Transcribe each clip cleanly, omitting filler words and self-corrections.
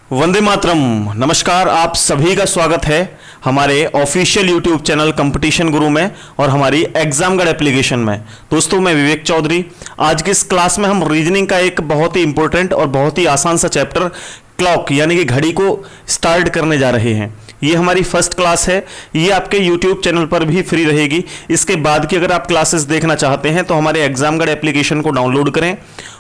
वंदे मातरम। नमस्कार, आप सभी का स्वागत है हमारे ऑफिशियल यूट्यूब चैनल कंपटीशन गुरु में और हमारी एग्जाम गाइड एप्लीकेशन में। दोस्तों, मैं विवेक चौधरी। आज की इस क्लास में हम रीजनिंग का एक बहुत ही इंपॉर्टेंट और बहुत ही आसान सा चैप्टर क्लॉक यानी कि घड़ी को स्टार्ट करने जा रहे हैं। ये हमारी फर्स्ट क्लास है। ये आपके यूट्यूब चैनल पर भी फ्री रहेगी। इसके बाद की अगर आप क्लासेस देखना चाहते हैं तो हमारे एग्जाम गाइड एप्लीकेशन को डाउनलोड करें।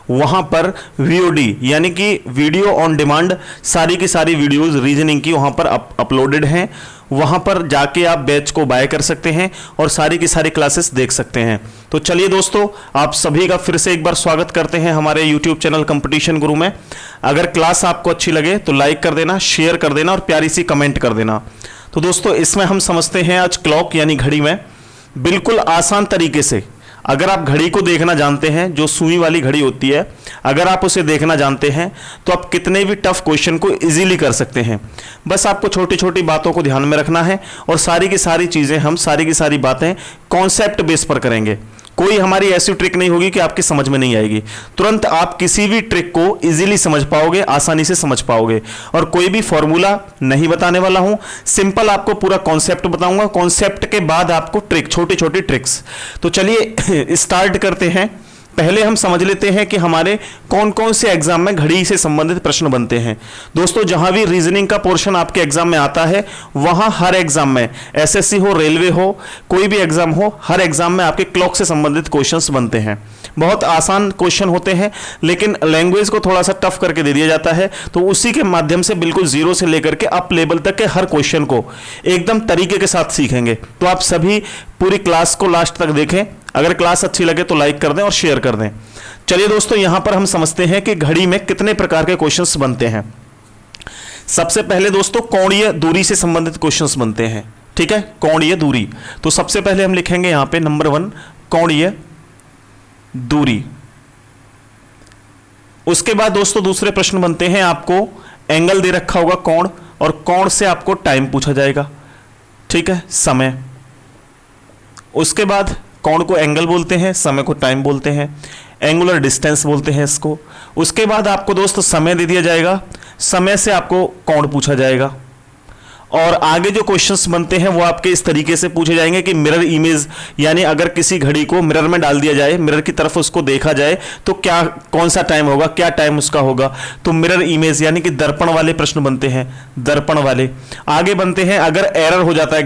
वहां पर VOD यानी कि वीडियो ऑन डिमांड सारी की सारी वीडियोस रीजनिंग की वहां पर अपलोडेड हैं। वहां पर जाके आप बैच को बाय कर सकते हैं और सारी की सारी क्लासेस देख सकते हैं। तो चलिए दोस्तों, आप सभी का फिर से एक बार स्वागत करते हैं हमारे यूट्यूब चैनल कंपटीशन गुरु में। अगर क्लास आपको अच्छी लगे तो लाइक कर देना, शेयर कर देना और प्यारी सी कमेंट कर देना। तो दोस्तों, इसमें हम समझते हैं आज क्लॉक यानी घड़ी में बिल्कुल आसान तरीके से। अगर आप घड़ी को देखना जानते हैं, जो सुई वाली घड़ी होती है, अगर आप उसे देखना जानते हैं तो आप कितने भी टफ क्वेश्चन को इजीली कर सकते हैं। बस आपको छोटी छोटी बातों को ध्यान में रखना है और सारी की सारी चीज़ें हम सारी की सारी बातें कॉन्सेप्ट बेस पर करेंगे। कोई हमारी ऐसी ट्रिक नहीं होगी कि आपकी समझ में नहीं आएगी। तुरंत आप किसी भी ट्रिक को इजीली समझ पाओगे, आसानी से समझ पाओगे। और कोई भी फॉर्मूला नहीं बताने वाला हूं, सिंपल आपको पूरा कॉन्सेप्ट बताऊंगा। कॉन्सेप्ट के बाद आपको ट्रिक, छोटी छोटी ट्रिक्स। तो चलिए स्टार्ट करते हैं। पहले हम समझ लेते हैं कि हमारे कौन कौन से एग्जाम में घड़ी से संबंधित प्रश्न बनते हैं। दोस्तों, जहां भी रीजनिंग का पोर्शन आपके एग्जाम में आता है, वहां हर एग्जाम में, SSC हो, रेलवे हो, कोई भी एग्जाम हो, हर एग्जाम में आपके क्लॉक से संबंधित क्वेश्चंस बनते हैं। बहुत आसान क्वेश्चन होते हैं, लेकिन लैंग्वेज को थोड़ा सा टफ करके दे दिया जाता है। तो उसी के माध्यम से बिल्कुल जीरो से लेकर के अप लेवल तक के हर क्वेश्चन को एकदम तरीके के साथ सीखेंगे। तो आप सभी पूरी क्लास को लास्ट तक देखें। अगर क्लास अच्छी लगे तो लाइक कर दें और शेयर कर दें। चलिए दोस्तों, यहां पर हम समझते हैं कि घड़ी में कितने प्रकार के क्वेश्चंस बनते हैं। सबसे पहले दोस्तों, कोणीय दूरी से संबंधित क्वेश्चंस बनते हैं। ठीक है, कोणीय दूरी। तो सबसे पहले हम लिखेंगे यहां पे नंबर 1 कोणीय दूरी। उसके बाद दोस्तों दूसरे प्रश्न बनते हैं, आपको एंगल दे रखा होगा कोण, और कोण से आपको टाइम पूछा जाएगा। ठीक है, समय। उसके बाद कोण को एंगल बोलते हैं, समय को टाइम बोलते हैं, एंगुलर डिस्टेंस बोलते हैं इसको। उसके बाद आपको दोस्तों समय दे दिया जाएगा, समय से आपको कोण पूछा जाएगा। और आगे जो क्वेश्चंस बनते हैं वो आपके इस तरीके से पूछे जाएंगे कि मिरर इमेज, यानी अगर किसी घड़ी को मिरर में डाल दिया जाए, मिरर की तरफ उसको देखा जाए तो क्या, कौन सा टाइम होगा, क्या टाइम उसका होगा। तो मिरर इमेज यानी कि दर्पण वाले प्रश्न बनते हैं, दर्पण वाले। आगे बनते हैं, अगर एरर हो जाता है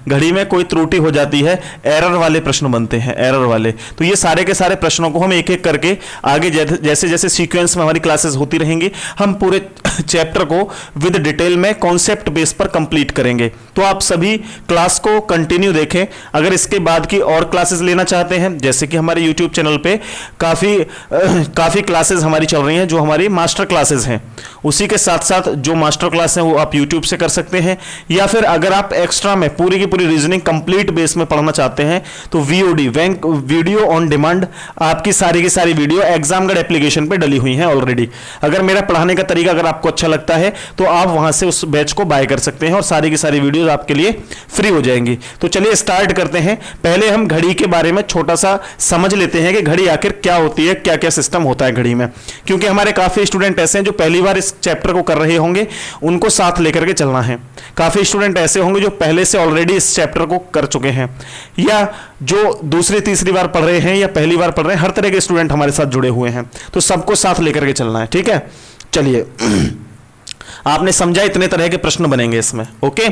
घड़ी में कोई त्रुटि हो जाती है, एरर वाले प्रश्न बनते हैं, एरर वाले। तो ये सारे के सारे प्रश्नों को हम एक एक करके आगे जैसे जैसे सीक्वेंस में हमारी क्लासेस होती रहेंगी, हम पूरे चैप्टर को विद डिटेल में कॉन्सेप्ट बेस पर कंप्लीट करेंगे। तो आप सभी क्लास को कंटिन्यू देखें। अगर इसके बाद की और क्लासेस लेना चाहते हैं, जैसे कि हमारे यूट्यूब चैनल पे काफी क्लासेस हमारी चल रही हैं जो हमारी मास्टर क्लासेस हैं, उसी के साथ साथ जो मास्टर क्लास हैं वो आप यूट्यूब से कर सकते हैं। या फिर अगर आप एक्स्ट्रा में पूरी की पूरी रीजनिंग कंप्लीट बेस में पढ़ना चाहते हैं तो VOD वीडियो ऑन डिमांड आपकी सारी की सारी वीडियो एग्जाम गाइड एप्लीकेशन पे डली हुई हैं ऑलरेडी। अगर मेरा पढ़ाने का तरीका अगर आपको अच्छा लगता है तो आप वहां से उस बैच को बाय कर सकते हैं और सारी की सारी वीडियोस आपके लिए फ्री हो जाएंगी। तो चलिए स्टार्ट करते हैं। पहले हम घड़ी के बारे में छोटा सा समझ लेते हैं कि घड़ी आखिर क्या होती है, क्या क्या सिस्टम होता है घड़ी में। क्योंकि हमारे काफी स्टूडेंट ऐसे हैं जो पहली बार इस चैप्टर को कर रहे होंगे, उनको साथ लेकर के चलना है। काफी स्टूडेंट ऐसे होंगे जो पहले से ऑलरेडी इस चैप्टर को कर चुके हैं, या जो दूसरी तीसरी बार पढ़ रहे हैं या पहली बार पढ़ रहे हैं। हर तरह के स्टूडेंट हमारे साथ जुड़े हुए हैं, तो सबको साथ लेकर के चलना है। ठीक है, चलिए आपने समझा, इतने तरह के प्रश्न बनेंगे इसमें। ओके,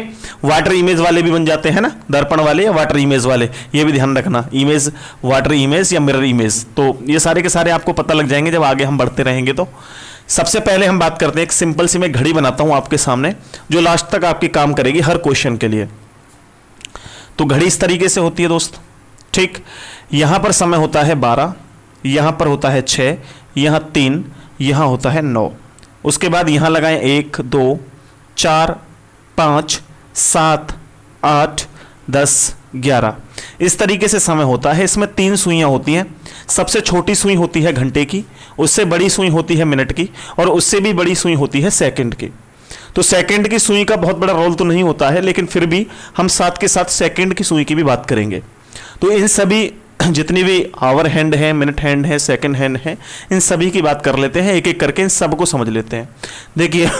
वाटर इमेज वाले भी बन जाते हैं ना, दर्पण वाले या वाटर इमेज वाले, ये भी ध्यान रखना, इमेज, वाटर इमेज या मिरर इमेज। तो ये सारे के सारे आपको पता लग जाएंगे जब आगे हम बढ़ते रहेंगे। तो सबसे पहले हम बात करते हैं, एक सिंपल सी मैं घड़ी बनाता हूं आपके सामने जो लास्ट तक आपकी काम करेगी हर क्वेश्चन के लिए। तो घड़ी इस तरीके से होती है दोस्त। ठीक, यहां पर समय होता है 12, यहां पर होता है 6, यहां 3, यहां होता है 9। उसके बाद यहां लगाएं 1 2 4 5 7 8 10 11। इस तरीके से समय होता है। इसमें 3 सुइयां होती हैं। सबसे छोटी सुई होती है घंटे की, उससे बड़ी सुई होती है मिनट की, और उससे भी बड़ी सुई होती है सेकंड की। तो सेकंड की सुई का बहुत बड़ा रोल तो नहीं होता है, लेकिन फिर भी हम साथ के साथ सेकंड की सुई की भी बात करेंगे। तो इन सभी जितनी भी आवर हैंड है, मिनट हैंड है, सेकंड हैंड है, इन सभी की बात कर लेते हैं एक एक करके, इन सबको समझ लेते हैं। देखिए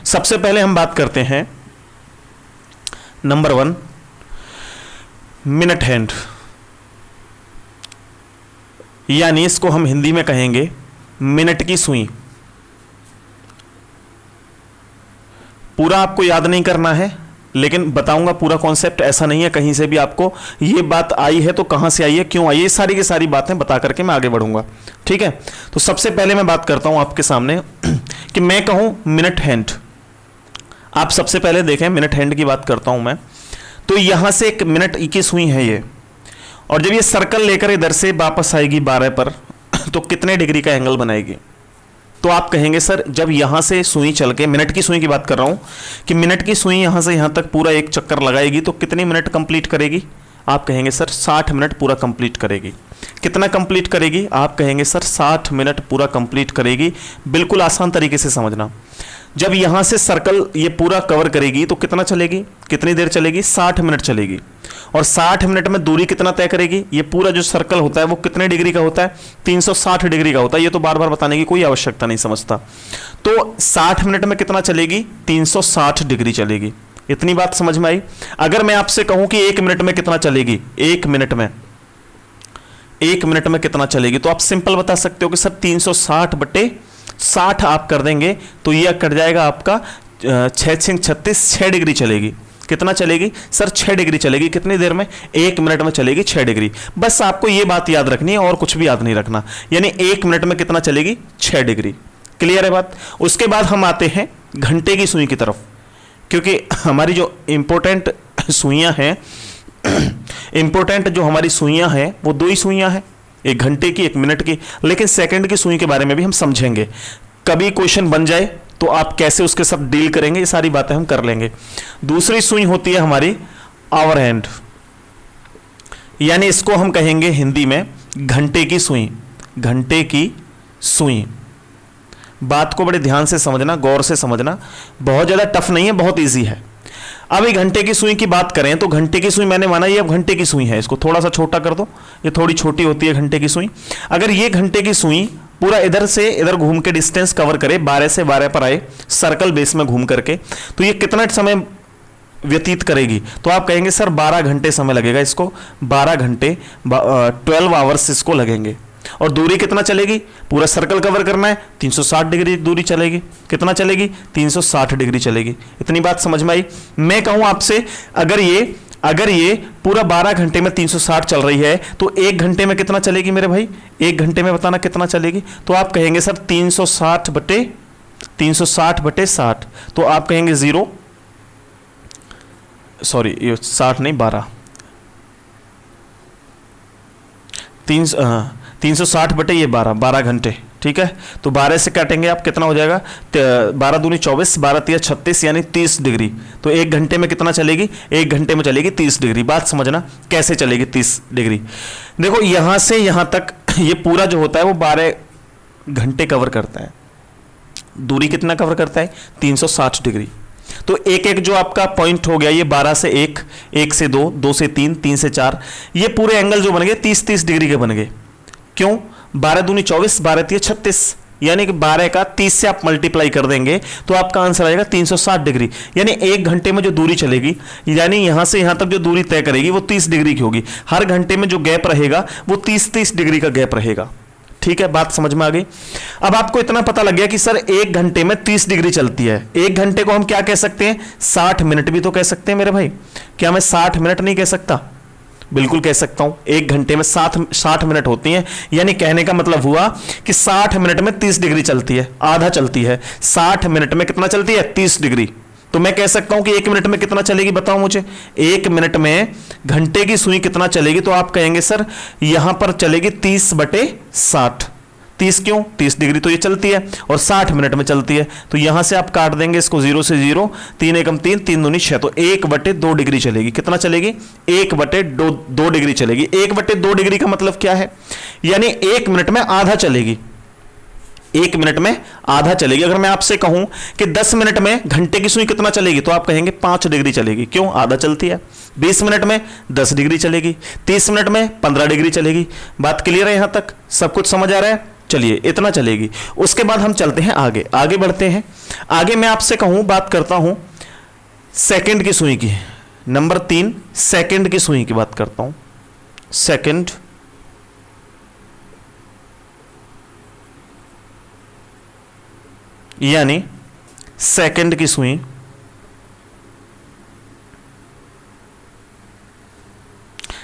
सबसे पहले हम बात करते हैं नंबर 1, मिनट हैंड, यानी इसको हम हिंदी में कहेंगे मिनट की सुई। पूरा आपको याद नहीं करना है, लेकिन बताऊंगा पूरा कॉन्सेप्ट। ऐसा नहीं है कहीं से भी आपको ये बात आई है तो कहां से आई है, क्यों आई है, सारी की सारी बातें बता करके मैं आगे बढ़ूंगा। ठीक है, तो सबसे पहले मैं बात करता हूं आपके सामने कि मैं कहूं मिनट हैंड। आप सबसे पहले देखें, मिनट हैंड की बात करता हूं मैं, तो यहां से एक मिनट की सुई है ये, और जब ये सर्कल लेकर इधर से वापस आएगी 12 पर तो कितने डिग्री का एंगल बनाएगी? तो आप कहेंगे सर जब यहां से सुई चल के, मिनट की सुई की बात कर रहा हूं कि मिनट की सुई यहां से यहां तक पूरा एक चक्कर लगाएगी तो कितनी मिनट कंप्लीट करेगी? आप कहेंगे सर 60 मिनट पूरा कंप्लीट करेगी। कितना कंप्लीट करेगी? आप कहेंगे सर 60 मिनट पूरा कंप्लीट करेगी। बिल्कुल आसान तरीके से समझना, जब यहां से सर्कल ये पूरा कवर करेगी तो कितना चलेगी, कितनी देर चलेगी? 60 मिनट चलेगी। और 60 मिनट में दूरी कितना तय करेगी? ये पूरा जो सर्कल होता है वो कितने डिग्री का होता है? 360 डिग्री का होता है। ये तो बार बार बताने की कोई आवश्यकता नहीं समझता। तो 60 मिनट में कितना चलेगी? 360 डिग्री चलेगी। इतनी बात समझ में आई? अगर मैं आपसे कहूं कि 1 मिनट में कितना चलेगी, 1 मिनट में कितना चलेगी, तो आप सिंपल बता सकते हो कि सर 360/60 आप कर देंगे तो यह कट जाएगा आपका 6 डिग्री चलेगी। कितना चलेगी सर? 6 डिग्री चलेगी। कितनी देर में? 1 मिनट में चलेगी 6 डिग्री। बस आपको यह बात याद रखनी है और कुछ भी याद नहीं रखना, यानी 1 मिनट में कितना चलेगी? 6 डिग्री। क्लियर है बात? उसके बाद हम आते हैं घंटे की सुई की तरफ, क्योंकि हमारी जो इंपॉर्टेंट सुइयां हैं, इंपॉर्टेंट जो हमारी सुइयां हैं वो 2 ही सुइयां हैं, एक घंटे की, 1 मिनट की। लेकिन सेकंड की सुई के बारे में भी हम समझेंगे। कभी क्वेश्चन बन जाए तो आप कैसे उसके साथ डील करेंगे, ये सारी बातें हम कर लेंगे। दूसरी सुई होती है हमारी आवर हैंड, यानी इसको हम कहेंगे हिंदी में घंटे की सुई। घंटे की सुई, बात को बड़े ध्यान से समझना, गौर से समझना, बहुत ज्यादा टफ नहीं है, बहुत इजी है। अब ये घंटे की सुई की बात करें तो घंटे की सुई मैंने माना ये अब घंटे की सुई है, इसको थोड़ा सा छोटा कर दो, ये थोड़ी छोटी होती है घंटे की सुई। अगर ये घंटे की सुई पूरा इधर से इधर घूम के डिस्टेंस कवर करे, 12 से 12 पर आए सर्कल बेस में घूम करके, तो ये कितना समय व्यतीत करेगी? तो आप कहेंगे सर 12 घंटे समय लगेगा इसको, 12 घंटे 12 आवर्स इसको लगेंगे। और दूरी कितना चलेगी? पूरा सर्कल कवर करना है, 360 डिग्री दूरी चलेगी। कितना चलेगी? 360 डिग्री चलेगी। इतनी बात समझ में आई? मैं कहूं आपसे अगर ये पूरा 12 घंटे में 360 चल रही है तो 1 घंटे में कितना चलेगी मेरे भाई? 1 घंटे में बताना कितना चलेगी? तो आप कहेंगे सर 360/60। तो आप कहेंगे 0, सॉरी ये 60 नहीं 12, 360/12 घंटे। ठीक है, तो 12 से काटेंगे आप, कितना हो जाएगा? 12 दूनी 24, 12 तिया 36, यानी 30 डिग्री। तो 1 घंटे में कितना चलेगी? 1 घंटे में चलेगी 30 डिग्री। बात समझना कैसे चलेगी 30 डिग्री। देखो यहां से यहां तक ये पूरा जो होता है वो 12 घंटे कवर करता है। दूरी कितना कवर करता है? 360 डिग्री। तो एक एक जो आपका पॉइंट हो गया, ये 12 से 1, 1 से 2, 2 से 3, 3 से 4, ये पूरे एंगल जो बन गए 30-30 डिग्री के बन गए। क्यों? 12 दूनी 24, 12 तिया 36, यानी कि 12 का 30 से आप मल्टीप्लाई कर देंगे तो आपका आंसर आएगा 360 डिग्री। यानी 1 घंटे में जो दूरी चलेगी, यानी यहां से यहां तक जो दूरी तय करेगी वो 30 डिग्री की होगी। हर घंटे में जो गैप रहेगा वो 30-30 डिग्री का गैप रहेगा। ठीक है, बात समझ में आ गई? अब आपको इतना पता लग गया कि सर 1 घंटे में 30 डिग्री चलती है। 1 घंटे को हम क्या कह सकते हैं? 60 मिनट भी तो कह सकते हैं मेरे भाई। क्या मैं 60 मिनट नहीं कह सकता? बिल्कुल कह सकता हूं। 1 घंटे में 60 मिनट होती हैं, यानी कहने का मतलब हुआ कि 60 मिनट में 30 डिग्री चलती है, आधा चलती है। 60 मिनट में कितना चलती है? 30 डिग्री। तो मैं कह सकता हूं कि 1 मिनट में कितना चलेगी, बताओ मुझे। 1 मिनट में घंटे की सुई कितना चलेगी? तो आप कहेंगे सर यहां पर चलेगी 30/60। 30 क्यों? 30 डिग्री तो ये चलती है और 60 मिनट में चलती है। तो यहां से आप काट देंगे इसको 0 से 0, 3 एकम 3, 3 दूनी 6, तो 1/2 डिग्री चलेगी। कितना चलेगी? 1/2 डिग्री चलेगी। 1/2 डिग्री का मतलब क्या है? यानी 1 मिनट में आधा चलेगी। 1 मिनट में आधा चलेगी। अगर मैं आपसे कहूं कि 10 मिनट में घंटे की सुई कितना चलेगी, तो आप कहेंगे 5 डिग्री चलेगी। क्यों? आधा चलती है। 20 मिनट में 10 डिग्री चलेगी। 30 मिनट में 15 डिग्री चलेगी। बात क्लियर है? यहां तक सब कुछ समझ आ रहा है? चलिए इतना चलेगी। उसके बाद हम चलते हैं आगे, आगे बढ़ते हैं। आगे मैं आपसे कहूं, बात करता हूं सेकंड की सुई की। नंबर 3 सेकंड की सुई की बात करता हूं। सेकंड यानी सेकंड की सुई,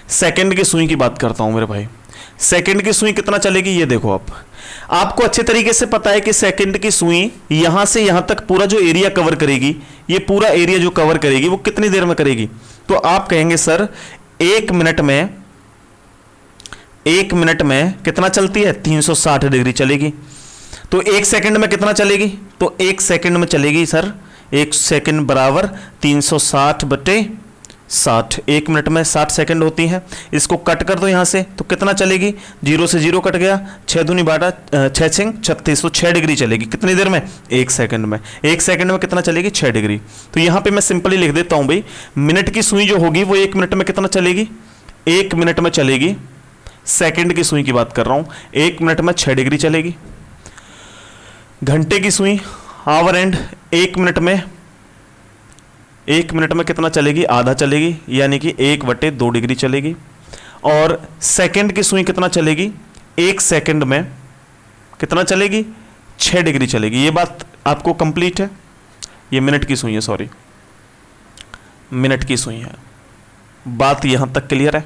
सेकंड की सुई की बात करता हूं मेरे भाई। सेकंड की सुई कितना चलेगी ये देखो। आपको अच्छे तरीके से पता है कि सेकंड की सुई यहां से यहां तक पूरा जो एरिया कवर करेगी, ये पूरा एरिया जो कवर करेगी वो कितनी देर में करेगी? तो आप कहेंगे सर 1 मिनट में, 1 मिनट में कितना चलती है? 360 डिग्री चलेगी। तो 1 सेकंड में कितना चलेगी? तो 1 सेकंड में चलेगी सर, 1 सेकंड बराबर 360/60। 1 मिनट में 60 सेकंड होती हैं। इसको कट कर दो यहां से, तो कितना चलेगी? 0 से 0 कट गया, 6 दूनी 12, 6 6 36, तो 6 डिग्री चलेगी। कितनी देर में? 1 सेकंड में। 1 सेकंड में कितना चलेगी? 6 डिग्री। तो यहां पे मैं सिंपली लिख देता हूं भाई, मिनट की सुई जो होगी वो 1 मिनट में कितना चलेगी? 1 मिनट में चलेगी। सेकंड की सुई की बात कर रहा हूं, 1 मिनट में 6 डिग्री चलेगी। घंटे की सुई आवर एंड 1 मिनट में, 1 मिनट में कितना चलेगी? आधा चलेगी, यानी कि 1/2 डिग्री चलेगी। और सेकंड की सुई कितना चलेगी? 1 सेकंड में कितना चलेगी? 6 डिग्री चलेगी। ये बात आपको कंप्लीट है? ये मिनट की सुई है, सॉरी मिनट की सुई है। बात यहां तक क्लियर है?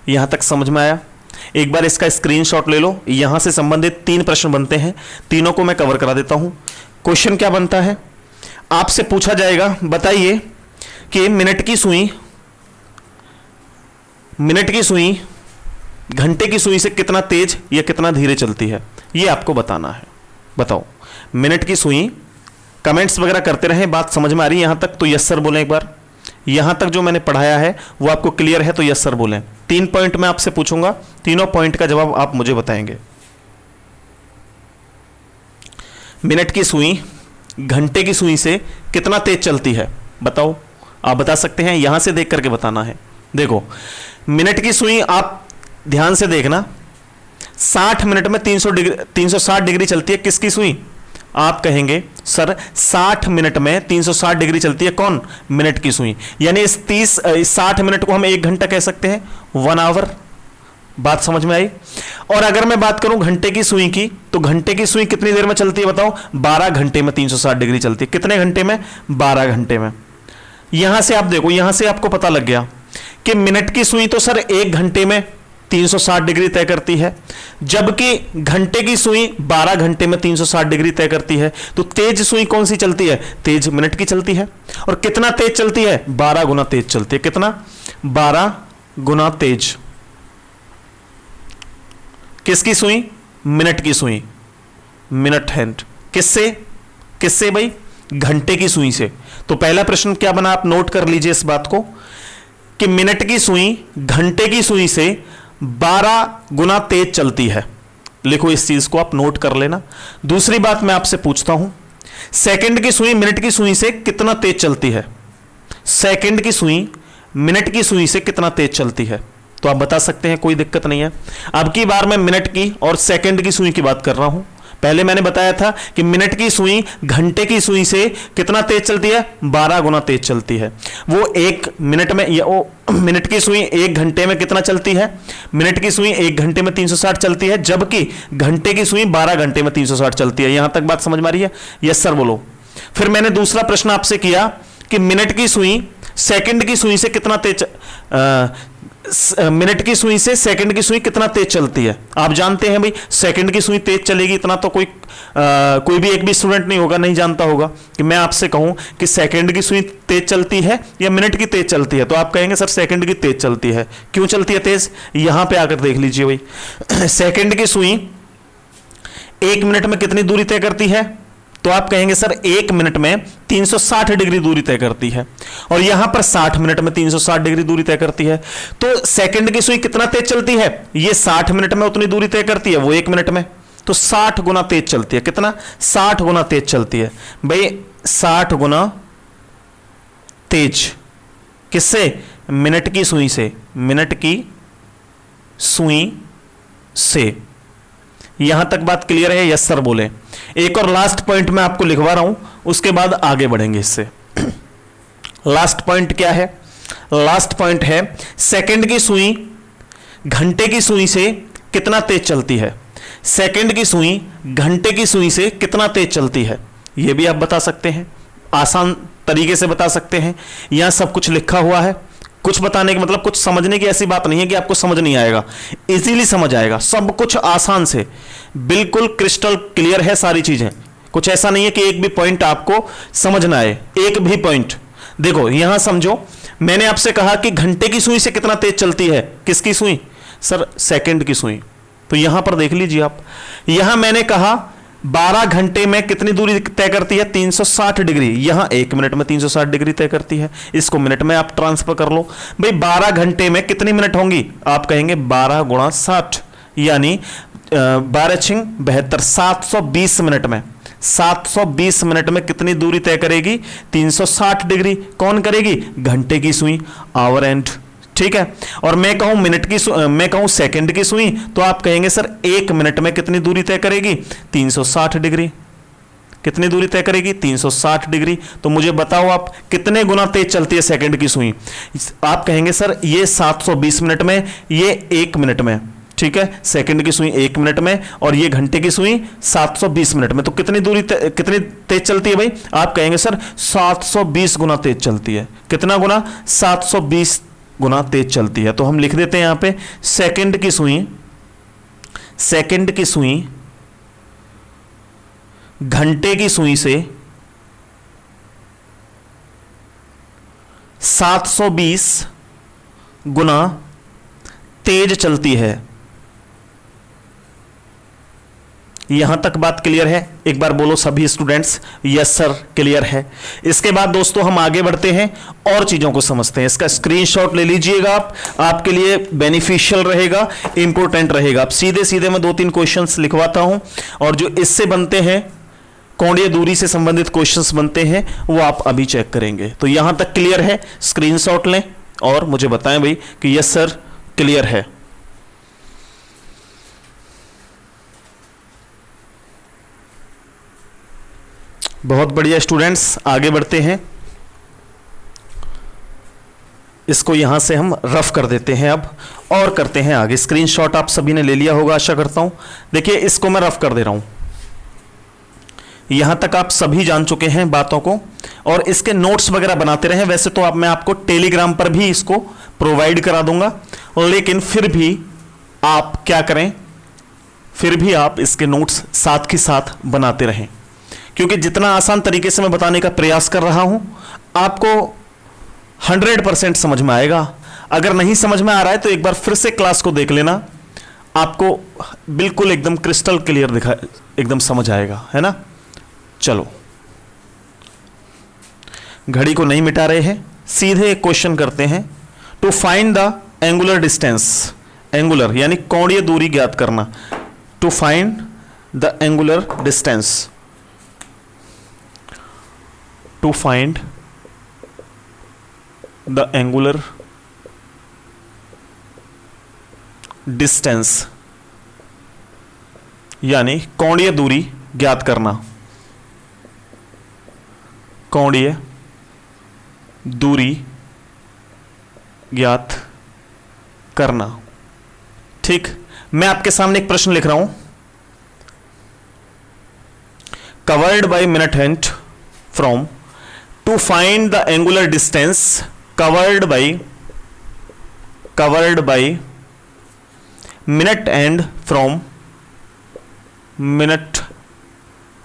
यहां तक समझ में आया? एक बार इसका स्क्रीनशॉट ले लो। यहां से संबंधित 3 प्रश्न बनते हैं, तीनों को मैं कवर करा देता हूं। क्वेश्चन क्या बनता है? आपसे पूछा जाएगा, बताइए कि मिनट की सुई घंटे की सुई से कितना तेज या कितना धीरे चलती है, यह आपको बताना है। बताओ, मिनट की सुई। कमेंट्स वगैरह करते रहें। बात समझ में आ रही है यहां तक? तो यस सर बोलें एक बार। यहां तक जो मैंने पढ़ाया है वो आपको क्लियर है तो यस सर बोलें। 3 पॉइंट मैं आपसे पूछूंगा, तीनों पॉइंट का जवाब आप मुझे बताएंगे। मिनट की सुई घंटे की सुई से कितना तेज चलती है? बताओ, आप बता सकते हैं, यहां से देख करके बताना है। देखो, मिनट की सुई आप ध्यान से देखना, 60 मिनट में 360 डिग्री चलती है। किसकी सुई? आप कहेंगे सर 60 मिनट में 360 डिग्री चलती है। कौन? मिनट की सुई। यानी इस 60 मिनट को हम 1 घंटा कह सकते हैं, 1 आवर। बात समझ में आई? और अगर मैं बात करूं घंटे की सुई की, तो घंटे की सुई कितनी देर में चलती है बताओ? 12 घंटे में 360 डिग्री चलती है। कितने घंटे में? 12 घंटे में। यहां से आप देखो, यहां से आपको पता लग गया कि मिनट की सुई तो सर 1 घंटे में 360 डिग्री तय करती है, जबकि घंटे की सुई 12 घंटे में 360 डिग्री तय करती है। तो तेज सुई कौन सी चलती है? तेज मिनट की चलती है। और कितना तेज चलती है? 12 गुना तेज चलती है। कितना? 12 गुना तेज। किसकी सुई? मिनट की सुई, मिनट हैंड। किससे? किससे भाई? घंटे की सुई से। तो पहला प्रश्न क्या बना, आप नोट कर लीजिए इस बात को कि मिनट की सुई घंटे की सुई से 12 गुना तेज चलती है। लिखो इस चीज को, आप नोट कर लेना। दूसरी बात मैं आपसे पूछता हूं, सेकंड की सुई मिनट की सुई से कितना तेज चलती है? सेकंड की सुई मिनट की सुई से कितना तेज चलती है? तो आप बता सकते हैं, कोई दिक्कत नहीं है। अब की बार मैं मिनट की और सेकंड की सुई की बात कर रहा हूं। पहले मैंने बताया था कि मिनट की सुई घंटे की सुई से कितना तेज चलती है? 12 गुना तेज चलती है। वो 1 मिनट में, मिनट की सुई 1 घंटे में कितना चलती है? मिनट की सुई 1 घंटे में 360 चलती है, जबकि घंटे की सुई 12 घंटे में 360 चलती है। यहां तक बात समझ में आ रही है? यस सर बोलो। फिर मैंने दूसरा प्रश्न आपसे किया कि मिनट की सुई सेकंड की सुई से कितना तेज, मिनट की सुई से सेकंड की सुई कितना तेज चलती है? आप जानते हैं भाई, सेकंड की सुई तेज चलेगी, इतना तो कोई भी एक भी स्टूडेंट नहीं होगा, नहीं जानता होगा। कि मैं आपसे कहूं कि सेकंड की सुई तेज चलती है या मिनट की तेज चलती है, तो आप कहेंगे सर सेकंड की तेज चलती है। क्यों चलती है तेज? यहां पे आकर देख लीजिए भाई, सेकंड की सुई 1 मिनट में कितनी दूरी तय करती है? तो आप कहेंगे सर 1 मिनट में 360 डिग्री दूरी तय करती है, और यहां पर 60 मिनट में 360 डिग्री दूरी तय करती है। तो सेकंड की सुई कितना तेज चलती है? ये 60 मिनट में उतनी दूरी तय करती है, वो 1 मिनट में, तो 60 गुना तेज चलती है। कितना? 60 गुना तेज चलती है भाई, 60 गुना तेज। किससे? मिनट की सुई से। मिनट की सुई से। यहां तक बात क्लियर है? यस सर बोले। एक और लास्ट पॉइंट मैं आपको लिखवा रहा हूं, उसके बाद आगे बढ़ेंगे इससे। लास्ट पॉइंट क्या है? लास्ट पॉइंट है सेकंड की सुई घंटे की सुई से कितना तेज चलती है। सेकंड की सुई घंटे की सुई से कितना तेज चलती है, यह भी आप बता सकते हैं, आसान तरीके से बता सकते हैं। यहां सब कुछ लिखा हुआ है। कुछ बताने के मतलब कुछ समझने की ऐसी बात नहीं है कि आपको समझ नहीं आएगा, इजीली समझ आएगा, सब कुछ आसान से, बिल्कुल क्रिस्टल क्लियर है सारी चीजें। कुछ ऐसा नहीं है कि एक भी पॉइंट आपको समझ ना आए, एक भी पॉइंट। देखो यहां समझो, मैंने आपसे कहा कि घंटे की सुई से कितना तेज चलती है, किसकी सुई सर? सेकंड की सुई। तो यहां पर देख लीजिए आप, यहां मैंने कहा 12 घंटे में कितनी दूरी तय करती है? 360 डिग्री। यहां 1 मिनट में 360 डिग्री तय करती है, इसको मिनट में आप ट्रांसफर कर लो। भाई 12 घंटे में कितनी मिनट होंगी? आप कहेंगे 12 गुणा 60, यानी 12 छिंग 72, 720 मिनट में। 720 मिनट में कितनी दूरी तय करेगी? 360 डिग्री। कौन करेगी? घंटे की सुई, आवर एंड। ठीक है। और मैं कहूं मिनट की मैं कहूं सेकंड की सुई, तो आप कहेंगे सर 1 मिनट में कितनी दूरी तय करेगी? 360 डिग्री। कितनी दूरी तय करेगी? 360 डिग्री। तो मुझे बताओ आप कितने गुना तेज चलती है सेकंड की सुई? आप कहेंगे सर ये 720 मिनट में, ये 1 मिनट में। ठीक है, सेकंड की सुई 1 मिनट में और ये घंटे की सुई 720 मिनट में। तो कितनी कितनी तेज चलती है भाई? आप कहेंगे सर 720 गुना तेज चलती है। कितना गुना? 720 गुना तेज चलती है। तो हम लिख देते हैं यहां पे सेकंड की सुई घंटे की सुई से 720 गुना तेज चलती है। यहां तक बात क्लियर है? एक बार बोलो सभी स्टूडेंट्स, यस सर क्लियर है। इसके बाद दोस्तों हम आगे बढ़ते हैं और चीजों को समझते हैं। इसका स्क्रीनशॉट ले लीजिएगा आप, आपके लिए बेनिफिशियल रहेगा, इंपॉर्टेंट रहेगा। अब सीधे सीधे मैं 2-3 क्वेश्चंस लिखवाता हूं और जो इससे बनते हैं, कोणीय दूरी से संबंधित क्वेश्चंस बनते हैं, वो आप अभी चेक करेंगे। तो यहां तक क्लियर है? स्क्रीनशॉट लें और मुझे बताएं भाई कि यस सर क्लियर है। बहुत बढ़िया स्टूडेंट्स, आगे बढ़ते हैं। इसको यहां से हम रफ कर देते हैं अब और करते हैं आगे। स्क्रीनशॉट आप सभी ने ले लिया होगा आशा करता हूं। देखिए इसको मैं रफ कर दे रहा हूं। यहां तक आप सभी जान चुके हैं बातों को और इसके नोट्स वगैरह बनाते रहे। वैसे तो मैं आपको टेलीग्राम पर भी इसको प्रोवाइड करा दूंगा, लेकिन फिर भी आप क्या करें, फिर भी आप इसके नोट्स साथ के साथ बनाते रहें, क्योंकि जितना आसान तरीके से मैं बताने का प्रयास कर रहा हूं आपको 100% समझ में आएगा। अगर नहीं समझ में आ रहा है तो एक बार फिर से क्लास को देख लेना, आपको बिल्कुल एकदम क्रिस्टल क्लियर एकदम समझ आएगा, है ना। चलो, घड़ी को नहीं मिटा रहे हैं, सीधे एक क्वेश्चन करते हैं। To find the angular distance, angular यानी कोणीय दूरी ज्ञात करना। To find the angular distance, to find the angular distance यानी कोणीय दूरी ज्ञात करना। कोणीय दूरी ज्ञात करना। ठीक, मैं आपके सामने एक प्रश्न लिख रहा हूं। Covered by minute hand from, to find the angular distance covered by minute hand from minute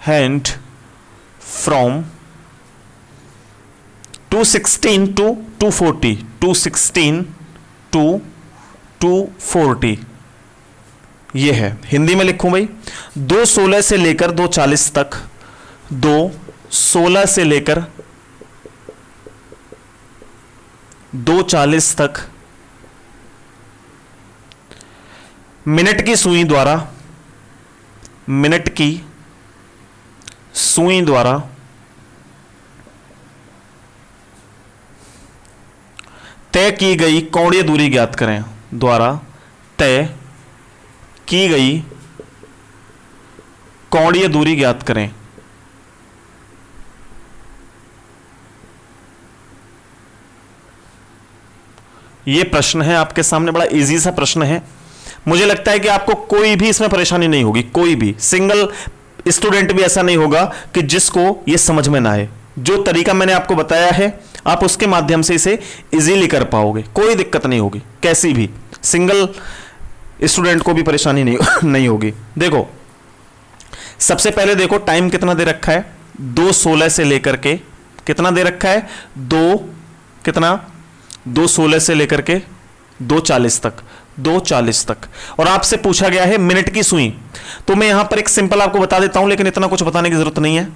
hand from 216 to 240, 216 to 240 ये है। हिंदी में लिखूं भाई, 2:16 से लेकर 2:40 तक, 2:16 से लेकर 2:40 तक मिनट की सुई द्वारा, मिनट की सुई द्वारा तय की गई कोणीय दूरी ज्ञात करें। द्वारा तय की गई कोणीय दूरी ज्ञात करें। ये प्रश्न है आपके सामने, बड़ा इजी सा प्रश्न है। मुझे लगता है कि आपको कोई भी इसमें परेशानी नहीं होगी, कोई भी सिंगल स्टूडेंट भी ऐसा नहीं होगा कि जिसको ये समझ में ना आए। जो तरीका मैंने आपको बताया है आप उसके माध्यम से इसे इजीली कर पाओगे, कोई दिक्कत नहीं होगी, कैसी भी सिंगल स्टूडेंट को भी परेशानी नहीं होगी। देखो सबसे पहले देखो टाइम कितना दे रखा है, 2:16 से लेकर के कितना दे रखा है, 2:16 से लेकर के 2:40 तक, 2:40 तक। और आपसे पूछा गया है मिनट की सुई। तो मैं यहां पर एक सिंपल आपको बता देता हूं, लेकिन इतना कुछ बताने की जरूरत नहीं है,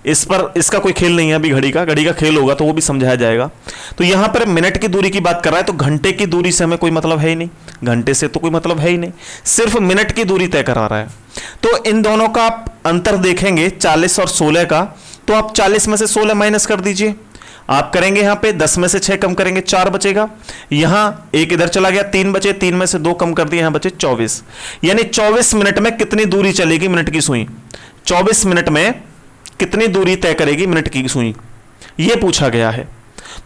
इस पर इसका कोई खेल नहीं है अभी। घड़ी का खेल होगा तो वो भी समझाया जाएगा। तो यहां पर मिनट की दूरी की बात कर रहा है, तो घंटे की दूरी से हमें कोई मतलब है ही नहीं, घंटे से तो कोई मतलब है ही नहीं, सिर्फ मिनट की दूरी तय करा रहा है। तो इन दोनों का आप अंतर देखेंगे 40 और 16 का, तो आप 40 में से 16 माइनस कर दीजिए। आप करेंगे यहां पे 10 में से 6 कम करेंगे 4 बचेगा, यहां एक इधर चला गया 3 बचे, 3 में से 2 कम कर दिए, यहां बचे 24। यानी 24 मिनट में कितनी दूरी चलेगी मिनट की सुई, 24 मिनट में कितनी दूरी तय करेगी मिनट की सुई, यह पूछा गया है।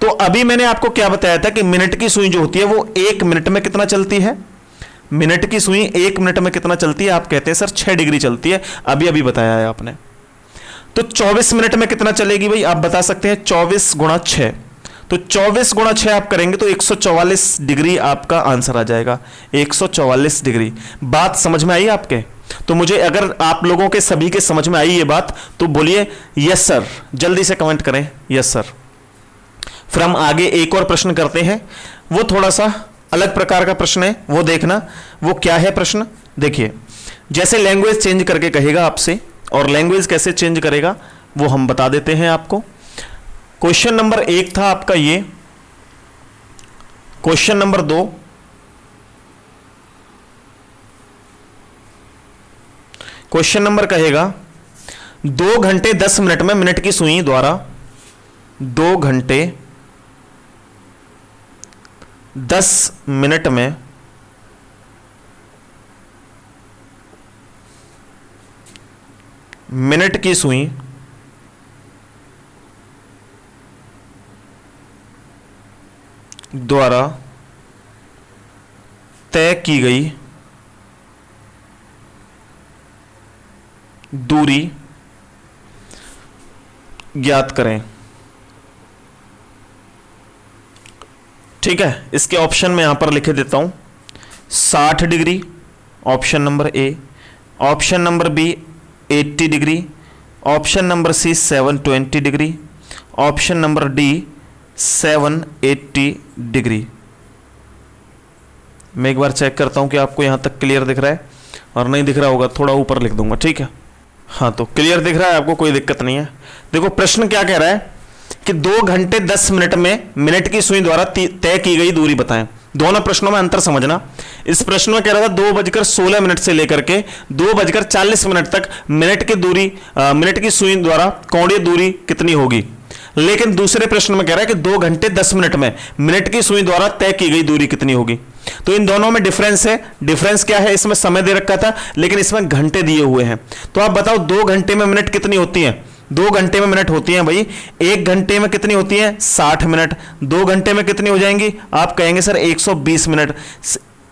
तो अभी मैंने आपको क्या बताया था कि मिनट की सुई जो होती है वो 1 मिनट में कितना चलती है, मिनट की सुई 1 मिनट में कितना चलती है, आप कहते हैं सर 6 डिग्री चलती है, अभी अभी बताया है आपने। तो 24 मिनट में कितना चलेगी भाई, आप बता सकते हैं 24 गुणा 6, तो 24 गुणा 6 आप करेंगे तो 144 डिग्री आपका आंसर आ जाएगा, 144 डिग्री। बात समझ में आई आपके? तो मुझे अगर आप लोगों के सभी के समझ में आई ये बात तो बोलिए यस सर, जल्दी से कमेंट करें यस सर। फिर हम आगे एक और प्रश्न करते हैं, वो थोड़ा सा अलग प्रकार का प्रश्न है, वो देखना वो क्या है प्रश्न। देखिए जैसे लैंग्वेज चेंज करके कहेगा आपसे, और लैंग्वेज कैसे चेंज करेगा वो हम बता देते हैं आपको। क्वेश्चन नंबर 1 था आपका ये, क्वेश्चन नंबर 2, क्वेश्चन नंबर कहेगा 2 घंटे 10 मिनट में मिनट की सुई द्वारा 2 घंटे 10 मिनट में मिनट की सुई द्वारा तय की गई दूरी ज्ञात करें। ठीक है, इसके ऑप्शन में यहां पर लिखे देता हूं, 60 degree option number A, option number B 80 degree, option number C 720 degree, option number D 780 degree. मैं एक बार चेक करता हूं कि आपको यहां तक क्लियर दिख रहा है, और नहीं दिख रहा होगा थोड़ा ऊपर लिख दूंगा, ठीक है। हाँ तो क्लियर दिख रहा है आपको, कोई दिक्कत नहीं है। देखो प्रश्न क्या कह रहा है कि 2 घंटे 10 मिनट में मिनट की सुई द्वारा तय की गई दूरी बताएं। दोनों प्रश्नों में अंतर समझना। इस प्रश्न में कह रहा था 2:16 से लेकर के 2:40 तक मिनट की दूरी, मिनट की सुई द्वारा कोणीय दूरी कितनी होगी। लेकिन दूसरे प्रश्न में कह रहा है कि 2 घंटे 10 मिनट में मिनट की सुई द्वारा तय की गई दूरी कितनी होगी। तो इन दोनों में डिफरेंस है। डिफरेंस क्या है, इसमें समय दे रखा था लेकिन इसमें घंटे दिए हुए हैं। तो आप बताओ 2 घंटे में मिनट कितनी होती है, 2 घंटे में मिनट होती हैं भाई, 1 घंटे में कितनी होती है 60 मिनट, 2 घंटे में कितनी हो जाएंगी, आप कहेंगे सर 120 मिनट।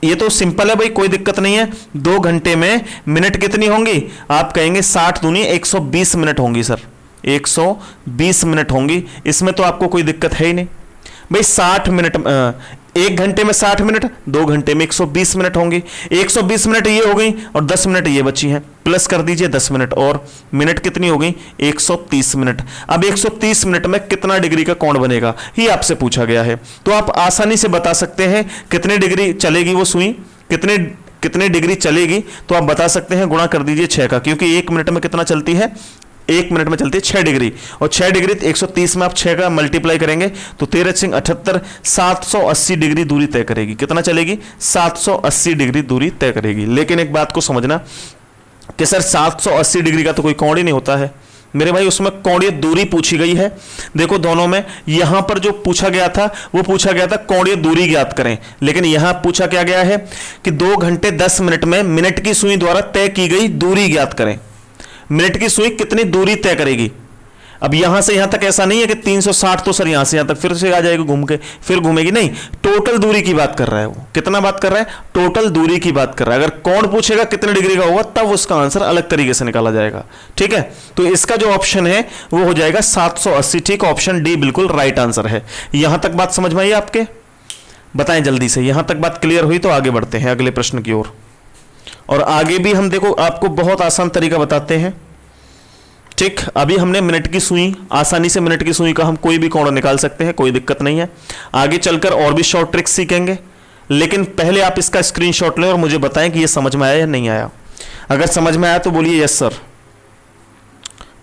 ये तो सिंपल है भाई, कोई दिक्कत नहीं है। 2 घंटे में मिनट कितनी होंगी, आप कहेंगे 60 दूनी 120 मिनट होंगी सर, 120 मिनट होंगी। इसमें तो आपको कोई दिक्कत है ही नहीं भाई। 60 मिनट, 1 घंटे में 60 मिनट, 2 घंटे में 120 मिनट होंगी। 120 मिनट ये हो गई और 10 मिनट ये बची हैं, प्लस कर दीजिए 10 मिनट, और मिनट कितनी हो गई 130 मिनट। अब 130 मिनट में कितना डिग्री का कोण बनेगा ये आपसे पूछा गया है। तो आप आसानी से बता सकते हैं कितने डिग्री चलेगी वो सुई, कितने डिग्री चलेगी, तो आप बता सकते हैं गुणा कर दीजिए 6 का, क्योंकि 1 मिनट में कितना चलती है, 1 मिनट में चलती है 6 डिग्री, और 6 डिग्री 130 में आप 6 का मल्टीप्लाई करेंगे तो 13×78 780 डिग्री दूरी तय करेगी। कितना चलेगी 780 डिग्री दूरी तय करेगी। लेकिन एक बात को समझना कि सर 780 डिग्री का तो कोई कोण ही नहीं होता है मेरे भाई, उसमें कोणीय दूरी पूछी गई है। देखो दोनों में, यहां पर जो पूछा गया था वो पूछा गया था कोणीय दूरी ज्ञात करें, लेकिन यहां पूछा क्या गया है कि 2 घंटे 10 मिनट में मिनट की सुई द्वारा तय की गई दूरी ज्ञात करें। मिनट की सुई कितनी दूरी तय करेगी। अब यहां से यहां तक ऐसा नहीं है कि 360 तो सर यहां से यहां तक फिर से आ जाएगी घूम के फिर घूमेगी, नहीं, टोटल दूरी की बात कर रहा है वो। कितना बात कर रहा है? टोटल दूरी की बात कर रहा है। अगर कोण पूछेगा कितने डिग्री का होगा तब उसका आंसर अलग तरीके से निकाला जाएगा। ठीक है, तो इसका जो ऑप्शन है वो हो जाएगा 780। ठीक, ऑप्शन डी बिल्कुल राइट आंसर है। यहां तक बात समझ में आई आपके? बताएं जल्दी से, यहां तक बात क्लियर हुई तो आगे बढ़ते हैं अगले प्रश्न की ओर। और आगे भी हम देखो आपको बहुत आसान तरीका बताते हैं। ठीक, अभी हमने मिनट की सुई, आसानी से मिनट की सुई का हम कोई भी कोण निकाल सकते हैं, कोई दिक्कत नहीं है। आगे चलकर और भी शॉर्ट ट्रिक्स सीखेंगे, लेकिन पहले आप इसका स्क्रीनशॉट लें और मुझे बताएं कि ये समझ में आया या नहीं आया। अगर समझ में आया तो बोलिए यस सर।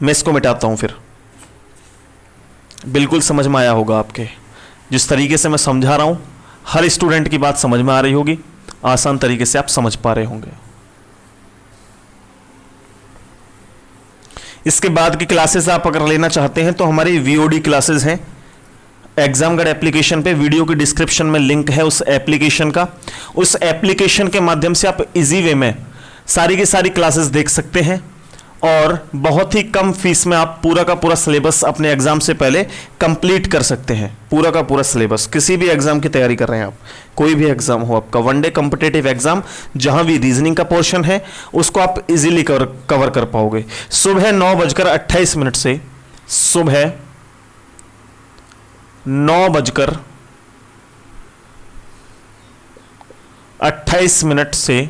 मैं इसको मिटाता हूं फिर। बिल्कुल समझ में आया होगा आपके, जिस तरीके से मैं समझा रहा हूं हर स्टूडेंट की बात समझ में आ रही होगी, आसान तरीके से आप समझ पा रहे होंगे। इसके बाद की क्लासेस आप अगर लेना चाहते हैं तो हमारी वीओडी क्लासेस हैं एग्जामगढ़ एप्लीकेशन पे। वीडियो की डिस्क्रिप्शन में लिंक है उस एप्लीकेशन का। उस एप्लीकेशन के माध्यम से आप इजी वे में सारी की सारी क्लासेस देख सकते हैं और बहुत ही कम फीस में आप पूरा का पूरा सिलेबस अपने एग्जाम से पहले कंप्लीट कर सकते हैं। पूरा का पूरा सिलेबस, किसी भी एग्जाम की तैयारी कर रहे हैं आप, कोई भी एग्जाम हो आपका, वनडे कॉम्पिटिटिव एग्जाम, जहां भी रीजनिंग का पोर्शन है उसको आप इजीली कवर कर पाओगे। सुबह 9:28 से सुबह 9:28 से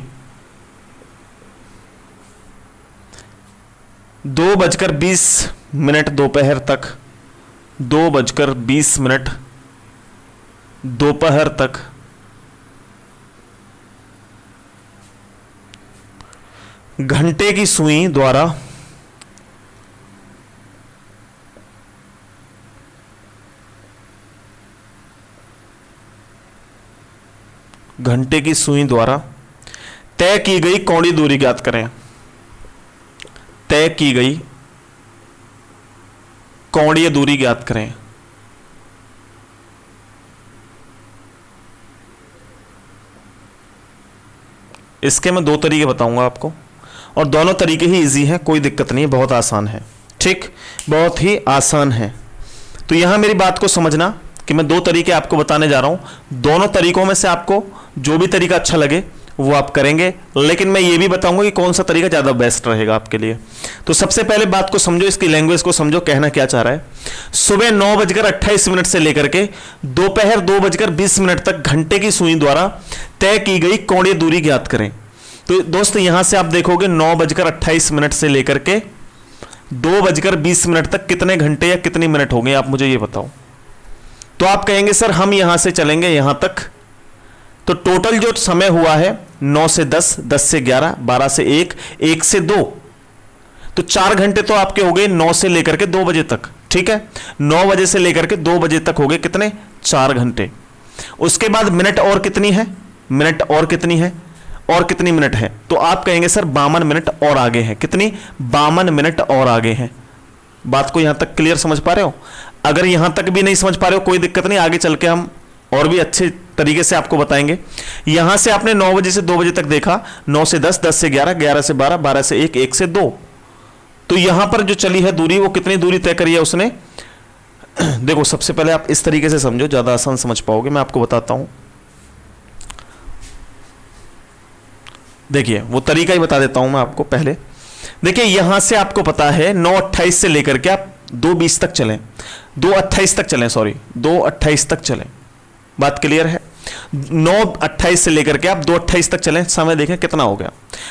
2:20 दोपहर तक, 2:20 दोपहर तक घंटे की सुई द्वारा तय की गई कोणीय दूरी ज्ञात करें। तय की गई कोणीय दूरी ज्ञात करें। इसके मैं दो तरीके बताऊंगा आपको और दोनों तरीके ही इजी हैं, कोई दिक्कत नहीं है, बहुत आसान है। ठीक, बहुत ही आसान है। तो यहां मेरी बात को समझना कि मैं दो तरीके आपको बताने जा रहा हूं। दोनों तरीकों में से आपको जो भी तरीका अच्छा लगे वो आप करेंगे, लेकिन मैं ये भी बताऊंगा कि कौन सा तरीका ज़्यादा बेस्ट रहेगा आपके लिए। तो सबसे पहले बात को समझो, इसकी लैंग्वेज को समझो, कहना क्या चाह रहा है। सुबह 9:28 से लेकर के दोपहर 2:20 तक घंटे की सुई द्वारा तय की गई कोणीय दूरी ज्ञात करें। तो दोस्त यहां से आप देखोगे 9:28 से लेकर के 2:20 तक कितने घंटे या कितनी मिनट हो गए, आप मुझे ये बताओ। तो आप कहेंगे सर हम यहां से चलेंगे यहां तक, तो टोटल जो समय हुआ है 9 से 10, 10 से 11, 12 से 1, 1 से 2, तो 4 घंटे तो आपके हो गए 9 से लेकर के 2 बजे तक। ठीक है, 9 बजे से लेकर के 2 बजे तक हो गए कितने? 4 घंटे। उसके बाद मिनट और कितनी है? मिनट और कितनी है? और कितनी मिनट है? तो आप कहेंगे सर 52 मिनट और आगे हैं। कितनी? 52 मिनट और आगे हैं। बात को यहां तक क्लियर समझ पा रहे हो? अगर यहां तक भी नहीं समझ पा रहे हो कोई दिक्कत नहीं, आगे चल के हम और भी अच्छे तरीके से आपको बताएंगे। यहां से आपने 9 बजे से 2 बजे तक देखा, 9 से 10, 10 से 11, 11 से 12, 12 से 1, 1 से 2, तो यहां पर जो चली है दूरी वो कितनी दूरी तय करी है उसने? देखो सबसे पहले आप इस तरीके से समझो, ज्यादा आसान समझ पाओगे। मैं आपको बताता हूं, देखिए वो तरीका ही बता देता हूं मैं आपको। पहले देखिए यहां से आपको पता है 9:28 से लेकर के आप 2:20 तक चलें, 2:28 तक चलें, सॉरी 2:28 तक चलें। बात क्लियर है? 9:28 से लेकर के आप 2:28 तक चलें, समय देखें कितना हो गया।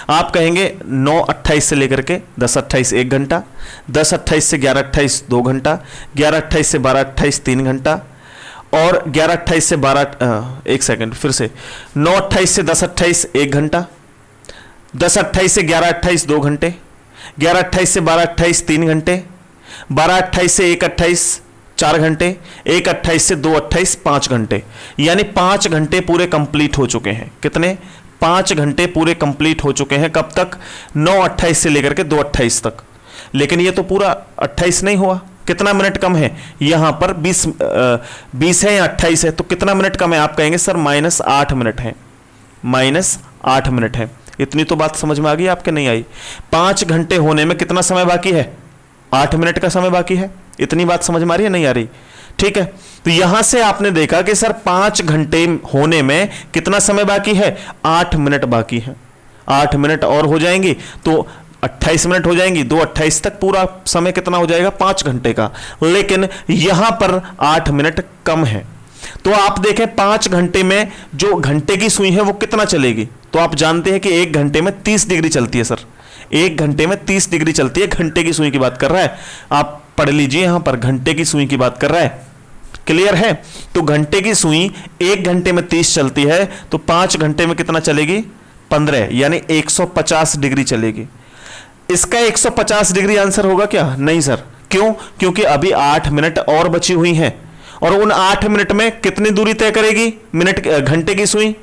आप कहेंगे 9:28 से लेकर के 10:28 1 घंटा, 10:28 से 11:28 2 घंटा, 11:28 से 12:28 3 घंटा, और 11:28 से 12 एक सेकंड फिर से 9:28 से 10:28 1 घंटा, 10:28 से 11:28 2 घंटे, 11:28 से 12:28 3 घंटे, 12:28 से 1:28 4 घंटे, 1:28 से 2:28 5 घंटे, यानी 5 घंटे पूरे कंप्लीट हो चुके हैं। कितने? 5 घंटे पूरे कंप्लीट हो चुके हैं। कब तक? 9:28 से लेकर के 2:28 तक। लेकिन ये तो पूरा 28 नहीं हुआ, कितना मिनट कम है? यहां पर 20 है या 28 है, तो कितना मिनट कम है? आप कहेंगे सर -8 मिनट है, -8 मिनट है। इतनी तो बात समझ में आ गई आपके, नहीं आई? 5 घंटे होने में कितना समय बाकी है? 8 मिनट का समय बाकी है। इतनी बात समझ में आ रही है, नहीं आ रही? ठीक है, तो यहां से आपने देखा कि सर 5 घंटे होने में कितना समय बाकी है? 8 मिनट बाकी है। 8 मिनट और हो जाएंगी तो 28 मिनट हो जाएंगी, 2:28 तक पूरा समय कितना हो जाएगा? 5 घंटे का। लेकिन यहां पर 8 मिनट कम है, तो आप देखें 5 घंटे में जो घंटे की सुई है वो कितना चलेगी? तो आप जानते हैं कि 1 घंटे में 30 डिग्री चलती है सर, 1 घंटे में 30 डिग्री चलती है। घंटे की सुई की बात कर रहा है, आप पढ़ लीजिए, यहां पर घंटे की सुई की बात कर रहा है। क्लियर है? तो घंटे की सुई 1 घंटे में 30 चलती है, तो 5 घंटे में कितना चलेगी? 15, यानी 150 डिग्री चलेगी। इसका 150 डिग्री आंसर होगा क्या? नहीं सर। क्यों? क्योंकि अभी 8 मिनट और बची हुई हैं, और उन 8 मिनट में कितनी दूरी तय करेगी घंटे की सुई?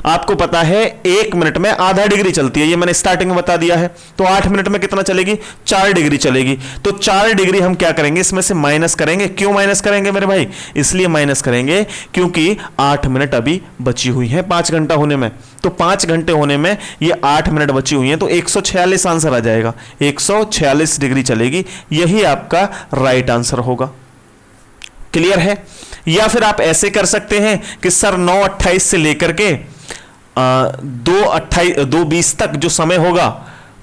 आपको पता है 1 मिनट में आधा डिग्री चलती है, ये मैंने स्टार्टिंग में बता दिया है। तो 8 मिनट में कितना चलेगी? 4 डिग्री चलेगी। तो 4 डिग्री हम क्या करेंगे? इसमें से माइनस करेंगे। क्यों माइनस करेंगे मेरे भाई? इसलिए माइनस करेंगे क्योंकि 8 मिनट अभी बची हुई है 5 घंटा होने में। तो 5 घंटे होने में ये 8 मिनट बची हुई है, तो 146 आंसर आ जाएगा। 146 डिग्री चलेगी, यही आपका राइट आंसर होगा। क्लियर है? या फिर आप ऐसे कर सकते हैं कि सर 9:28 से लेकर के 2:20 तक जो समय होगा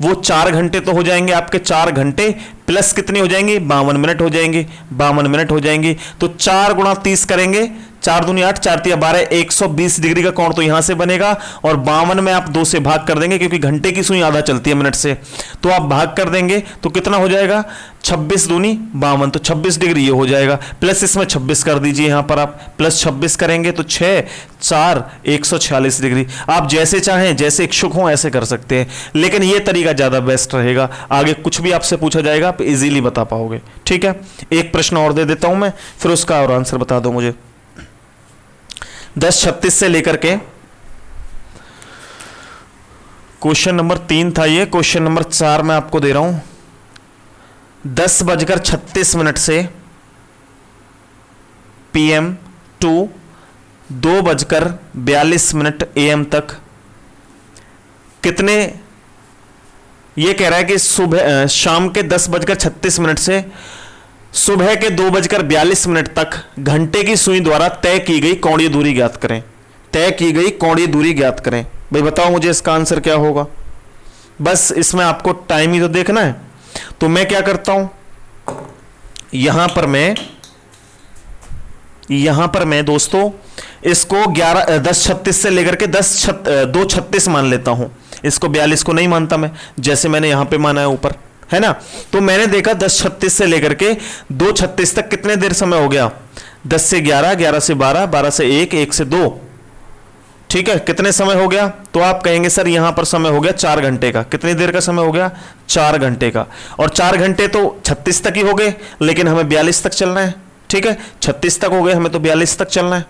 वो 4 घंटे तो हो जाएंगे आपके। 4 घंटे प्लस कितनी हो जाएंगी? 52 मिनट हो जाएंगे। 52 मिनट हो जाएंगी, तो 4 गुणा 30 करेंगे, 4 दूनी 8, 4 तिया 12, 120 डिग्री का कोण तो यहां से बनेगा। और 52 में आप 2 से भाग कर देंगे, क्योंकि घंटे की सुई आधा चलती है मिनट से, तो आप भाग कर देंगे तो कितना हो जाएगा? 26 दूनी 52, तो 26 डिग्री ये हो जाएगा। प्लस इसमें 26 कर दीजिए, यहां पर आप प्लस 26 करेंगे तो 6 4 146 डिग्री। आप जैसे चाहें, जैसे इच्छुक हों ऐसे कर सकते हैं, लेकिन ये तरीका ज्यादा बेस्ट रहेगा। आगे कुछ भी आपसे पूछा जाएगा आप इजीली बता पाओगे। ठीक है, एक प्रश्न और दे देता हूं मैं, फिर उसका और आंसर बता दो मुझे। 10:36 से लेकर के क्वेश्चन नंबर 3 था ये, क्वेश्चन नंबर 4 मैं आपको दे रहा हूं। 10:36 से PM टू 2:42 AM तक कितने, ये कह रहा है कि सुबह शाम के 10:36 से सुबह के 2:42 तक घंटे की सुई द्वारा तय की गई कोणीय दूरी ज्ञात करें। तय की गई कोणीय दूरी ज्ञात करें। भाई बताओ मुझे इसका आंसर क्या होगा? बस इसमें आपको टाइम ही तो देखना है। तो मैं क्या करता हूं, यहां पर मैं दोस्तों इसको 10:36 से लेकर के 2:36 मान लेता हूं। इसको 42 को नहीं मानता मैं, जैसे मैंने यहां पे माना है ऊपर, है ना। तो मैंने देखा 10:36 से लेकर के 2:36 तक कितने देर समय हो गया? 10 से 11, 11 से 12, 12 से 1, 1 से 2। ठीक है, कितने समय हो गया? तो आप कहेंगे सर यहां पर समय हो गया 4 घंटे का। कितनी देर का समय हो गया? 4 घंटे का। और 4 घंटे तो 36 तक ही हो गए, लेकिन हमें 42 तक चलना है। ठीक है, 36 तक हो गए, हमें तो 42 तक चलना है।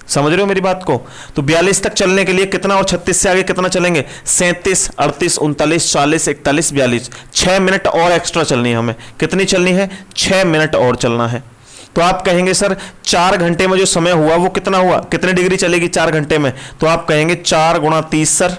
समझ रहे हो मेरी बात को? तो 42 तक चलने के लिए कितना, और 36 से आगे कितना चलेंगे? 37, 38, 39, 40, 41, 42। 6 मिनट और एक्स्ट्रा चलनी है हमें। कितनी चलनी है? 6 मिनट और चलना है। तो आप कहेंगे सर 4 घंटे में जो समय हुआ वो कितना हुआ? कितने डिग्री चलेगी 4 घंटे में? तो आप कहेंगे 4 गुणा 30 सर,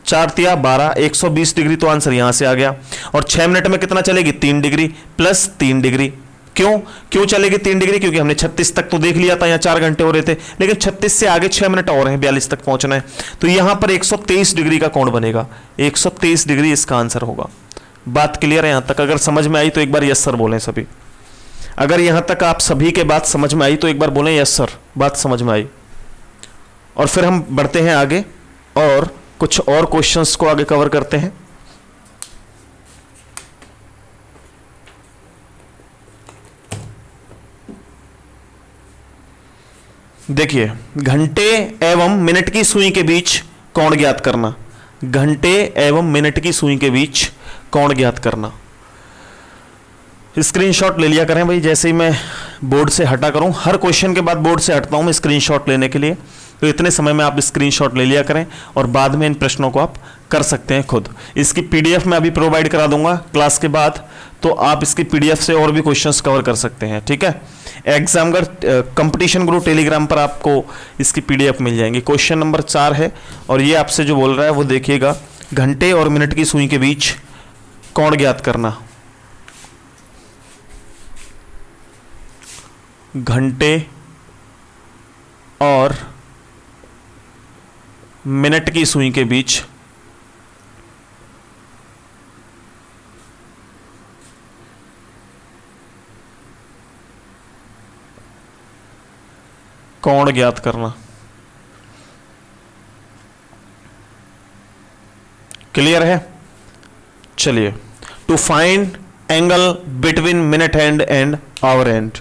4 तिया 12, 120 डिग्री। तो आंसर यहां से आ गया। और 6 मिनट में कितना चलेगी? 3 डिग्री प्लस 3 डिग्री। क्यों चलेगी 3 डिग्री? क्योंकि हमने 36 तक तो देख लिया था, यहाँ 4 घंटे हो रहे थे, लेकिन 36 से आगे 6 मिनट और हैं, 42 तक पहुंचना है। तो यहां पर 123 डिग्री का कोण बनेगा। 123 डिग्री इसका आंसर होगा। बात क्लियर है यहां तक? अगर समझ में आई तो एक बार यस सर बोलें सभी। अगर यहां तक आप सभी के बात समझ में आई तो एक बार बोलें यस सर, बात समझ में आई। और फिर हम बढ़ते हैं आगे और कुछ और क्वेश्चंस को आगे कवर करते हैं। देखिए, घंटे एवं मिनट की सुई के बीच कोण ज्ञात करना। घंटे एवं मिनट की सुई के बीच कोण ज्ञात करना। स्क्रीनशॉट ले लिया करें भाई, जैसे ही मैं बोर्ड से हटा करूं, हर क्वेश्चन के बाद बोर्ड से हटता हूं मैं स्क्रीनशॉट लेने के लिए। तो इतने समय में आप स्क्रीनशॉट ले लिया करें और बाद में इन प्रश्नों को आप कर सकते हैं खुद। इसकी पीडीएफ मैं अभी प्रोवाइड करा दूंगा क्लास के बाद, तो आप इसकी पीडीएफ से और भी क्वेश्चंस कवर कर सकते हैं। ठीक है, एग्जामगर कंपटीशन गुरु टेलीग्राम पर आपको इसकी पीडीएफ मिल जाएंगी। क्वेश्चन नंबर 4 है और ये आपसे जो बोल रहा है वो देखिएगा, घंटे और मिनट की सुई के बीच कोण ज्ञात करना। घंटे और मिनट की सुई के बीच कोण ज्ञात करना। क्लियर है? चलिए, to find angle between minute hand and hour hand.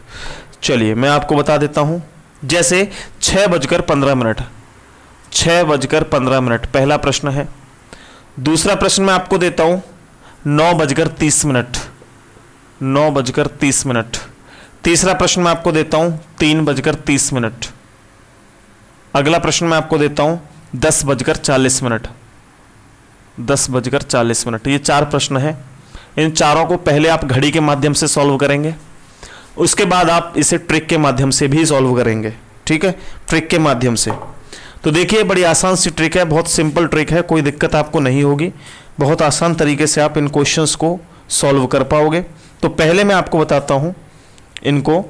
चलिए मैं आपको बता देता हूं, जैसे 6:15, 6:15 पहला प्रश्न है। दूसरा प्रश्न मैं आपको देता हूं 9:30, 9:30। तीसरा प्रश्न मैं आपको देता हूं 3:30। अगला प्रश्न मैं आपको देता हूं 10:40, 10:40। ये 4 प्रश्न हैं। इन चारों को पहले आप घड़ी के माध्यम से सॉल्व करेंगे, उसके बाद आप इसे ट्रिक के माध्यम से भी सॉल्व करेंगे। ठीक है, ट्रिक के माध्यम से। तो देखिए बड़ी आसान सी ट्रिक है, बहुत सिंपल ट्रिक है, कोई दिक्कत आपको नहीं होगी, बहुत आसान तरीके से आप इन क्वेश्चंस को सॉल्व कर पाओगे। तो पहले मैं आपको बताता हूं इनको।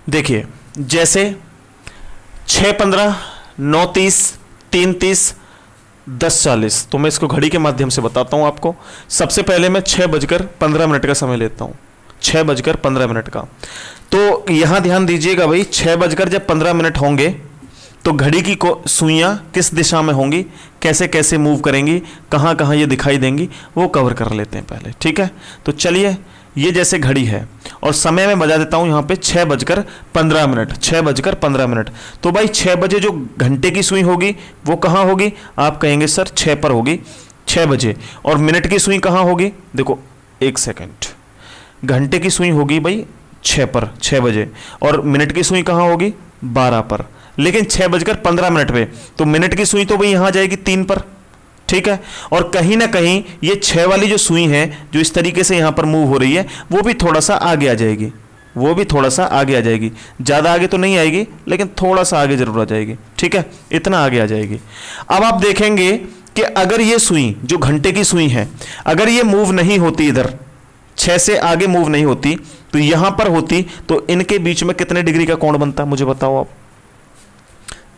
देखिए जैसे 6:15, 9:30, 3:30, 10:40, तो मैं इसको घड़ी के माध्यम से बताता हूं आपको। सबसे पहले मैं 6:15 का समय लेता हूं, 6:15 का। तो यहां ध्यान दीजिएगा भाई, 6:15 होंगे तो घड़ी की सुइयां किस दिशा में होंगी, कैसे कैसे मूव करेंगी, कहां कहां ये दिखाई देंगी, वो कवर कर लेते हैं पहले। ठीक है, तो चलिए, ये जैसे घड़ी है और समय में बजा देता हूं यहां पे 6:15, 6:15। तो भाई 6 बजे जो घंटे की सुई होगी वो कहां होगी, आप कहेंगे सर 6 पर होगी, 6 बजे। और मिनट की सुई कहां होगी, देखो 1 सेकंड, घंटे की सुई होगी भाई 6 पर, 6 बजे, और मिनट की सुई कहां होगी 12 पर, लेकिन 6:15 पे। तो मिनट की सुई तो भाई यहां जाएगी 3 पर। ठीक है, और कहीं ना कहीं ये 6 वाली जो सुई है जो इस तरीके से यहां पर मूव हो रही है वो भी थोड़ा सा आगे आ जाएगी, वो भी थोड़ा सा आगे आ जाएगी, ज़्यादा आगे तो नहीं आएगी लेकिन थोड़ा सा आगे जरूर आ जाएगी। ठीक है, इतना आगे आ जाएगी। अब आप देखेंगे कि अगर ये सुई जो घंटे की सुई है, अगर ये मूव नहीं होती, इधर 6 से आगे मूव नहीं होती, तो यहां पर होती, तो इनके बीच में कितने डिग्री का कोण बनता, मुझे बताओ आप।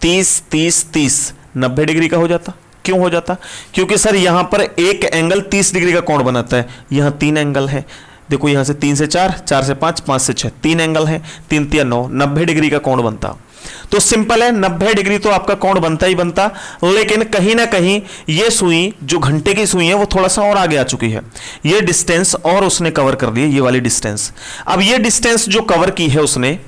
30, 30, 30, 90 डिग्री का हो जाता। क्यों हो जाता? क्योंकि सर यहां पर एक एंगल 30 डिग्री का कोण बनाता है, यहां 3 एंगल है। देखो यहां से 3 से 4, 4 से 5, 5 से 6, 3 एंगल है, 3 3 9, 90 डिग्री का कोण बनता। तो सिंपल है, 90 डिग्री तो आपका कोण बनता ही बनता, लेकिन कहीं ना कहीं ये सुई जो घंटे की सुई है वो थोड़ा सा और आगे आ चुकी है, ये डिस्टेंस और उसने कवर कर ली, ये वाली डिस्टेंस। अब ये डिस्टेंस जो कवर की है उसने,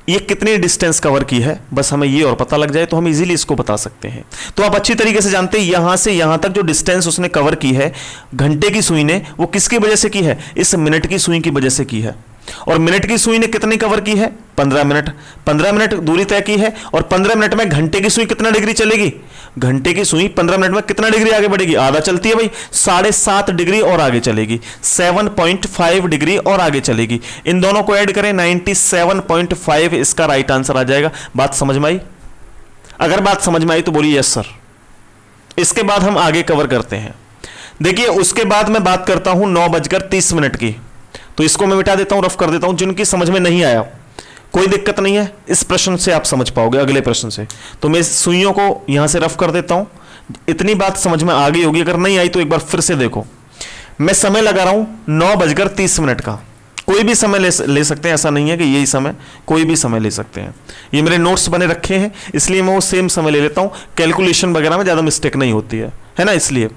ये कितनी डिस्टेंस कवर की है, बस हमें ये और पता लग जाए तो हम इजीली इसको बता सकते हैं। तो आप अच्छी तरीके से जानते हैं यहां से यहां तक जो डिस्टेंस उसने कवर की है घंटे की सुई ने, वो किसकी वजह से की है, इस मिनट की सुई की वजह से की है। और मिनट की सुई ने कितनी कवर की है, 15 मिनट। 15 मिनट दूरी तय की है, और 15 मिनट में घंटे की सुई कितना डिग्री चलेगी, घंटे की सुई 15 मिनट में कितना डिग्री आगे बढ़ेगी, आधा चलती है भाई, 7.5 डिग्री और आगे चलेगी, 7.5 डिग्री और आगे चलेगी। इन दोनों को ऐड करें 97.5, इसका राइट आंसर आ जाएगा। बात समझ में आई? अगर बात समझ में आई तो बोलिए यस सर। इसके बाद हम आगे कवर करते हैं। देखिए उसके बाद मैं बात करता हूं 9:30 की, तो इसको मैं मिटा देता हूं, रफ कर देता हूं। जिनकी समझ में नहीं आया कोई दिक्कत नहीं है, इस प्रश्न से आप समझ पाओगे, अगले प्रश्न से। तो मैं सुइयों को यहां से रफ कर देता हूं। इतनी बात समझ में आ गई होगी, अगर नहीं आई तो एक बार फिर से देखो। मैं समय लगा रहा हूं 9:30 का, कोई भी समय ले सकते हैं, ऐसा नहीं है कि यही समय, कोई भी समय ले सकते हैं। ये मेरे नोट्स बने रखे हैं इसलिए मैं वो सेम समय ले लेता हूं, कैलकुलेशन वगैरह में ज़्यादा मिस्टेक नहीं होती है ना, इसलिए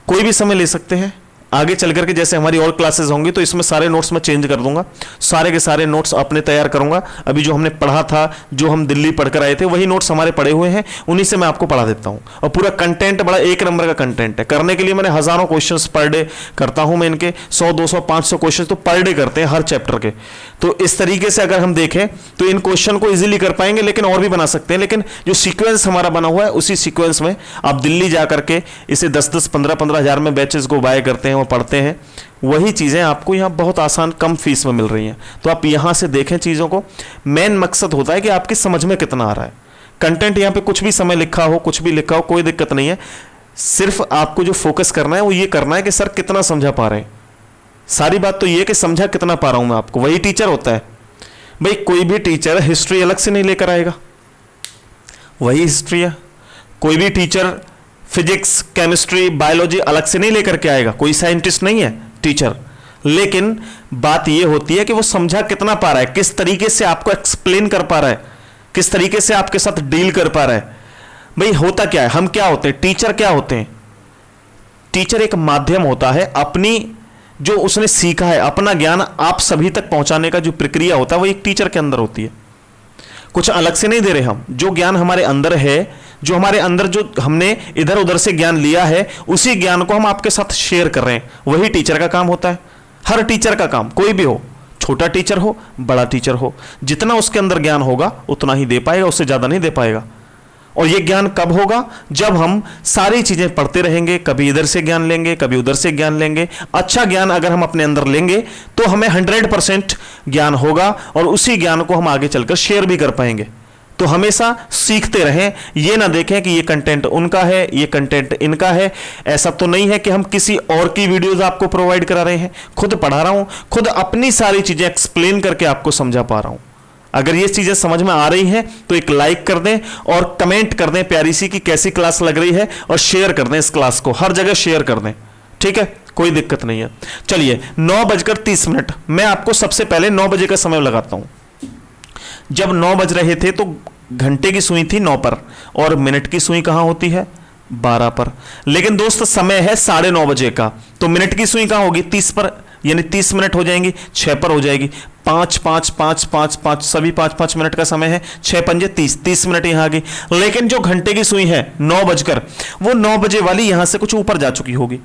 कोई भी समय ले सकते हैं आगे चल करके जैसे हमारी और क्लासेस होंगी तो इसमें सारे नोट्स मैं चेंज कर दूंगा, सारे के सारे नोट्स अपने तैयार करूंगा। अभी जो हमने पढ़ा था, जो हम दिल्ली पढ़कर आए थे, वही नोट्स हमारे पढ़े हुए हैं, उन्हीं से मैं आपको पढ़ा देता हूं। और पूरा कंटेंट बड़ा एक नंबर का कंटेंट है। करने के लिए मैंने हजारों क्वेश्चंस पर डे करता हूं मैं इनके, 100 200 500 क्वेश्चन तो पर डे करते हैं हर चैप्टर के। तो इस तरीके से अगर हम देखें तो इन क्वेश्चन को इजीली कर पाएंगे, लेकिन और भी बना सकते हैं। लेकिन जो सीक्वेंस हमारा बना हुआ है उसी सीक्वेंस में आप दिल्ली जा करके इसे 10-10 15-15 हज़ार में बैचेस को बाय करते हैं और पढ़ते हैं, वही चीज़ें आपको यहाँ बहुत आसान कम फीस में मिल रही हैं। तो आप यहाँ से देखें चीज़ों को। मेन मकसद होता है कि आपकी समझ में कितना आ रहा है कंटेंट। यहाँ पे कुछ भी समय लिखा हो, कुछ भी लिखा हो, कोई दिक्कत नहीं है। सिर्फ आपको जो फोकस करना है वो ये करना है कि सर कितना समझा पा रहे हैं। सारी बात तो ये है कि समझा कितना पा रहा हूं मैं आपको, वही टीचर होता है। भाई कोई भी टीचर हिस्ट्री अलग से नहीं लेकर आएगा, वही हिस्ट्री है। कोई भी टीचर फिजिक्स, केमिस्ट्री, बायोलॉजी अलग से नहीं लेकर के आएगा, कोई साइंटिस्ट नहीं है टीचर। लेकिन बात यह होती है कि वो समझा कितना पा रहा है, किस तरीके से आपको एक्सप्लेन कर पा रहा है, किस तरीके से आपके साथ डील कर पा रहा है। भाई होता क्या है, हम क्या होते हैं, टीचर क्या होते हैं? टीचर एक माध्यम होता है, अपनी जो उसने सीखा है, अपना ज्ञान आप सभी तक पहुंचाने का जो प्रक्रिया होता है वो एक टीचर के अंदर होती है। कुछ अलग से नहीं दे रहे हम, जो ज्ञान हमारे अंदर है, जो हमारे अंदर जो हमने इधर उधर से ज्ञान लिया है, उसी ज्ञान को हम आपके साथ शेयर कर रहे हैं, वही टीचर का काम होता है। हर टीचर का काम, कोई भी हो, छोटा टीचर हो, बड़ा टीचर हो, जितना उसके अंदर ज्ञान होगा उतना ही दे पाएगा, उससे ज्यादा नहीं दे पाएगा। और ये ज्ञान कब होगा? जब हम सारी चीजें पढ़ते रहेंगे, कभी इधर से ज्ञान लेंगे, कभी उधर से ज्ञान लेंगे। अच्छा ज्ञान अगर हम अपने अंदर लेंगे तो हमें 100% ज्ञान होगा और उसी ज्ञान को हम आगे चलकर शेयर भी कर पाएंगे। तो हमेशा सीखते रहें, ये ना देखें कि ये कंटेंट उनका है, ये कंटेंट इनका है। ऐसा तो नहीं है कि हम किसी और की वीडियोस आपको प्रोवाइड करा रहे हैं, खुद पढ़ा रहा हूं, खुद अपनी सारी चीजें एक्सप्लेन करके आपको समझा पा रहा हूं। अगर ये चीजें समझ में आ रही हैं तो एक लाइक कर दें और कमेंट कर दें प्यारी सी कि कैसी क्लास लग रही है, और शेयर कर दें इस क्लास को, हर जगह शेयर कर दें, ठीक है? कोई दिक्कत नहीं है। चलिए 9:30 मैं आपको सबसे पहले 9 बजे का समय लगाता हूं। जब 9 बज रहे थे तो घंटे की सुई थी 9 पर और मिनट की सुई कहां होती है? 12 पर। लेकिन दोस्त समय है 9:30 बजे का, तो मिनट की सुई कहां होगी? 30 पर, यानी 30 मिनट हो जाएंगी, 6 पर हो जाएगी। 5 5 5 5 5 सभी 5 मिनट का समय है, 6 पंजे 30 मिनट यहां आ गई। लेकिन जो घंटे की सुई है 9 बजकर, वो 9 बजे वाली यहां से कुछ ऊपर जा चुकी होगी,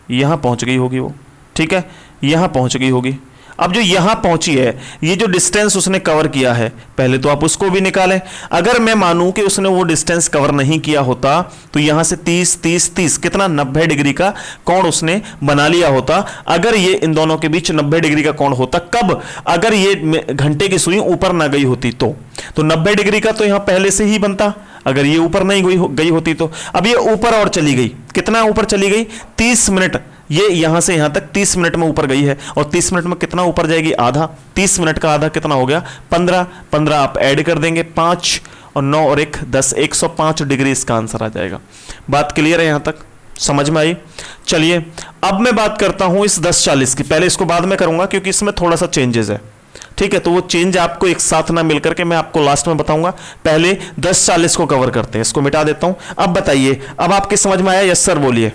यहां पहुंच गई होगी वो, ठीक है? यहां पहुंच गई होगी। अब जो यहां पहुंची है, ये जो डिस्टेंस उसने कवर किया है, पहले तो आप उसको भी निकालें। अगर मैं मानूं कि उसने वो डिस्टेंस कवर नहीं किया होता तो यहां से 30 30 30 कितना 90 डिग्री का कोण उसने बना लिया होता। अगर ये इन दोनों के बीच 90 डिग्री का कोण होता, कब? अगर ये घंटे की सुई ऊपर ना गई होती तो 90 डिग्री का तो यहां पहले से ही बनता। अगर ये ऊपर नहीं गई होती तो अब ये ऊपर और चली गई, कितना ऊपर चली गई? 30 मिनट। ये यहां से यहां तक 30 मिनट में ऊपर गई है, और 30 मिनट में कितना ऊपर जाएगी? आधा। 30 मिनट का आधा कितना हो गया? 15। 15 आप ऐड कर देंगे, 5 और 9 और 1 10, 105 डिग्री इसका आंसर आ जाएगा। बात क्लियर है? यहां तक समझ में आई? चलिए अब मैं बात करता हूं इस 10:40 की। पहले इसको बाद में करूंगा क्योंकि इसमें थोड़ा सा चेंजेस है, ठीक है? तो वो चेंज आपको एक साथ ना मिलकर के मैं आपको लास्ट में बताऊंगा। पहले 10:40 को कवर करते हैं, इसको मिटा देता हूं। अब बताइए, अब आपके समझ में आया? यस सर बोलिए।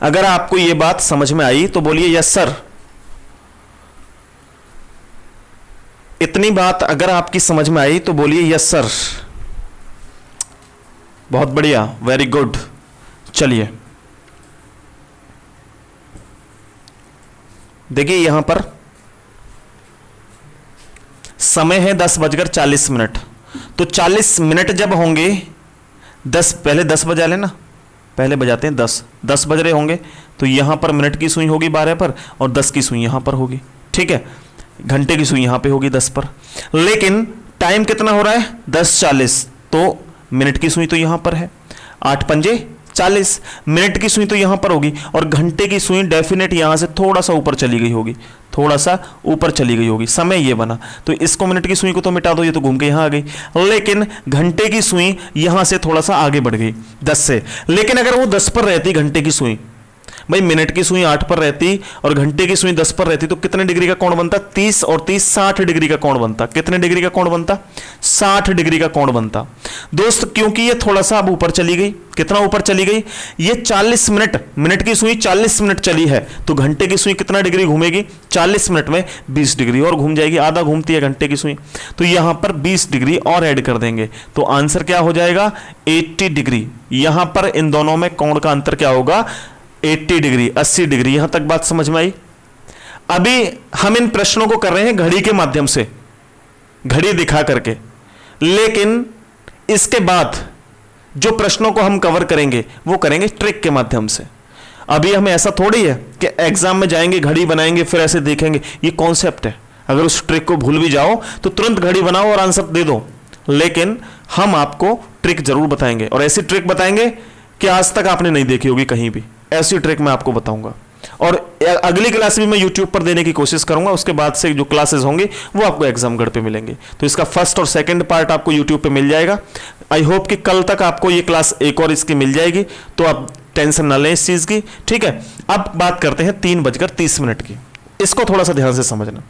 अगर आपको ये बात समझ में आई तो बोलिए यस सर। इतनी बात अगर आपकी समझ में आई तो बोलिए यस सर। बहुत बढ़िया, वेरी गुड। चलिए देखिए, यहां पर समय है 10:40। तो 40 मिनट जब होंगे, 10 पहले 10 बजा लेना, पहले बजाते हैं 10 बज रहे होंगे तो यहां पर मिनट की सुई होगी 12 पर और 10 की सुई यहां पर होगी, ठीक है? घंटे की सुई यहां पे होगी 10 पर। लेकिन टाइम कितना हो रहा है? 10:40, तो मिनट की सुई तो यहां पर है, 8 पंजे 40, मिनट की सुई तो यहां पर होगी, और घंटे की सुई डेफिनेट यहां से थोड़ा सा ऊपर चली गई होगी, थोड़ा सा ऊपर चली गई होगी। समय ये बना, तो इसको मिनट की सुई को तो मिटा दो, ये तो घूम के यहां आ गई। लेकिन घंटे की सुई यहां से थोड़ा सा आगे बढ़ गई 10 से। लेकिन अगर वो 10 पर रहती घंटे की सुई, भाई मिनट की सुई 8 पर रहती और घंटे की सुई 10 पर रहती तो कितने डिग्री का कोण बनता? 30 और 30 60 डिग्री का कोण बनता। कितने डिग्री का कोण बनता? 60 डिग्री का कोण बनता। दोस्त क्योंकि ये थोड़ा सा अब ऊपर चली गई, कितना ऊपर चली गई? ये 40 मिनट, मिनट की सुई 40 मिनट चली है तो घंटे की सुई कितना डिग्री घूमेगी? 40 मिनट में 20 डिग्री और घूम जाएगी, आधा घूमती है घंटे की सुई। तो यहां पर 20 डिग्री और ऐड कर देंगे तो आंसर क्या हो जाएगा? 80 डिग्री। यहां पर इन दोनों में कोण का अंतर क्या होगा? 80 डिग्री, 80 डिग्री। यहां तक बात समझ में आई? अभी हम इन प्रश्नों को कर रहे हैं घड़ी के माध्यम से, घड़ी दिखा करके, लेकिन इसके बाद जो प्रश्नों को हम कवर करेंगे वो करेंगे ट्रिक के माध्यम से। अभी हमें ऐसा थोड़ी है कि एग्जाम में जाएंगे घड़ी बनाएंगे फिर ऐसे देखेंगे, ये कॉन्सेप्ट है। अगर उस ट्रिक को भूल भी जाओ तो तुरंत घड़ी बनाओ और आंसर दे दो, लेकिन हम आपको ट्रिक जरूर बताएंगे और ऐसी ट्रिक बताएंगे कि आज तक आपने नहीं देखी होगी कहीं भी। ऐसी ट्रिक मैं आपको बताऊंगा और अगली क्लास भी मैं YouTube पर देने की कोशिश करूंगा। उसके बाद से जो क्लासेस होंगी वो आपको एग्जामगढ़ पे मिलेंगे। तो इसका फर्स्ट और सेकंड पार्ट आपको YouTube पे मिल जाएगा। आई होप कि कल तक आपको ये क्लास एक और इसकी मिल जाएगी, तो आप टेंशन ना लें इस चीज की, ठीक है। अब बात करते हैं 3:30 की। इसको थोड़ा सा ध्यान से समझना।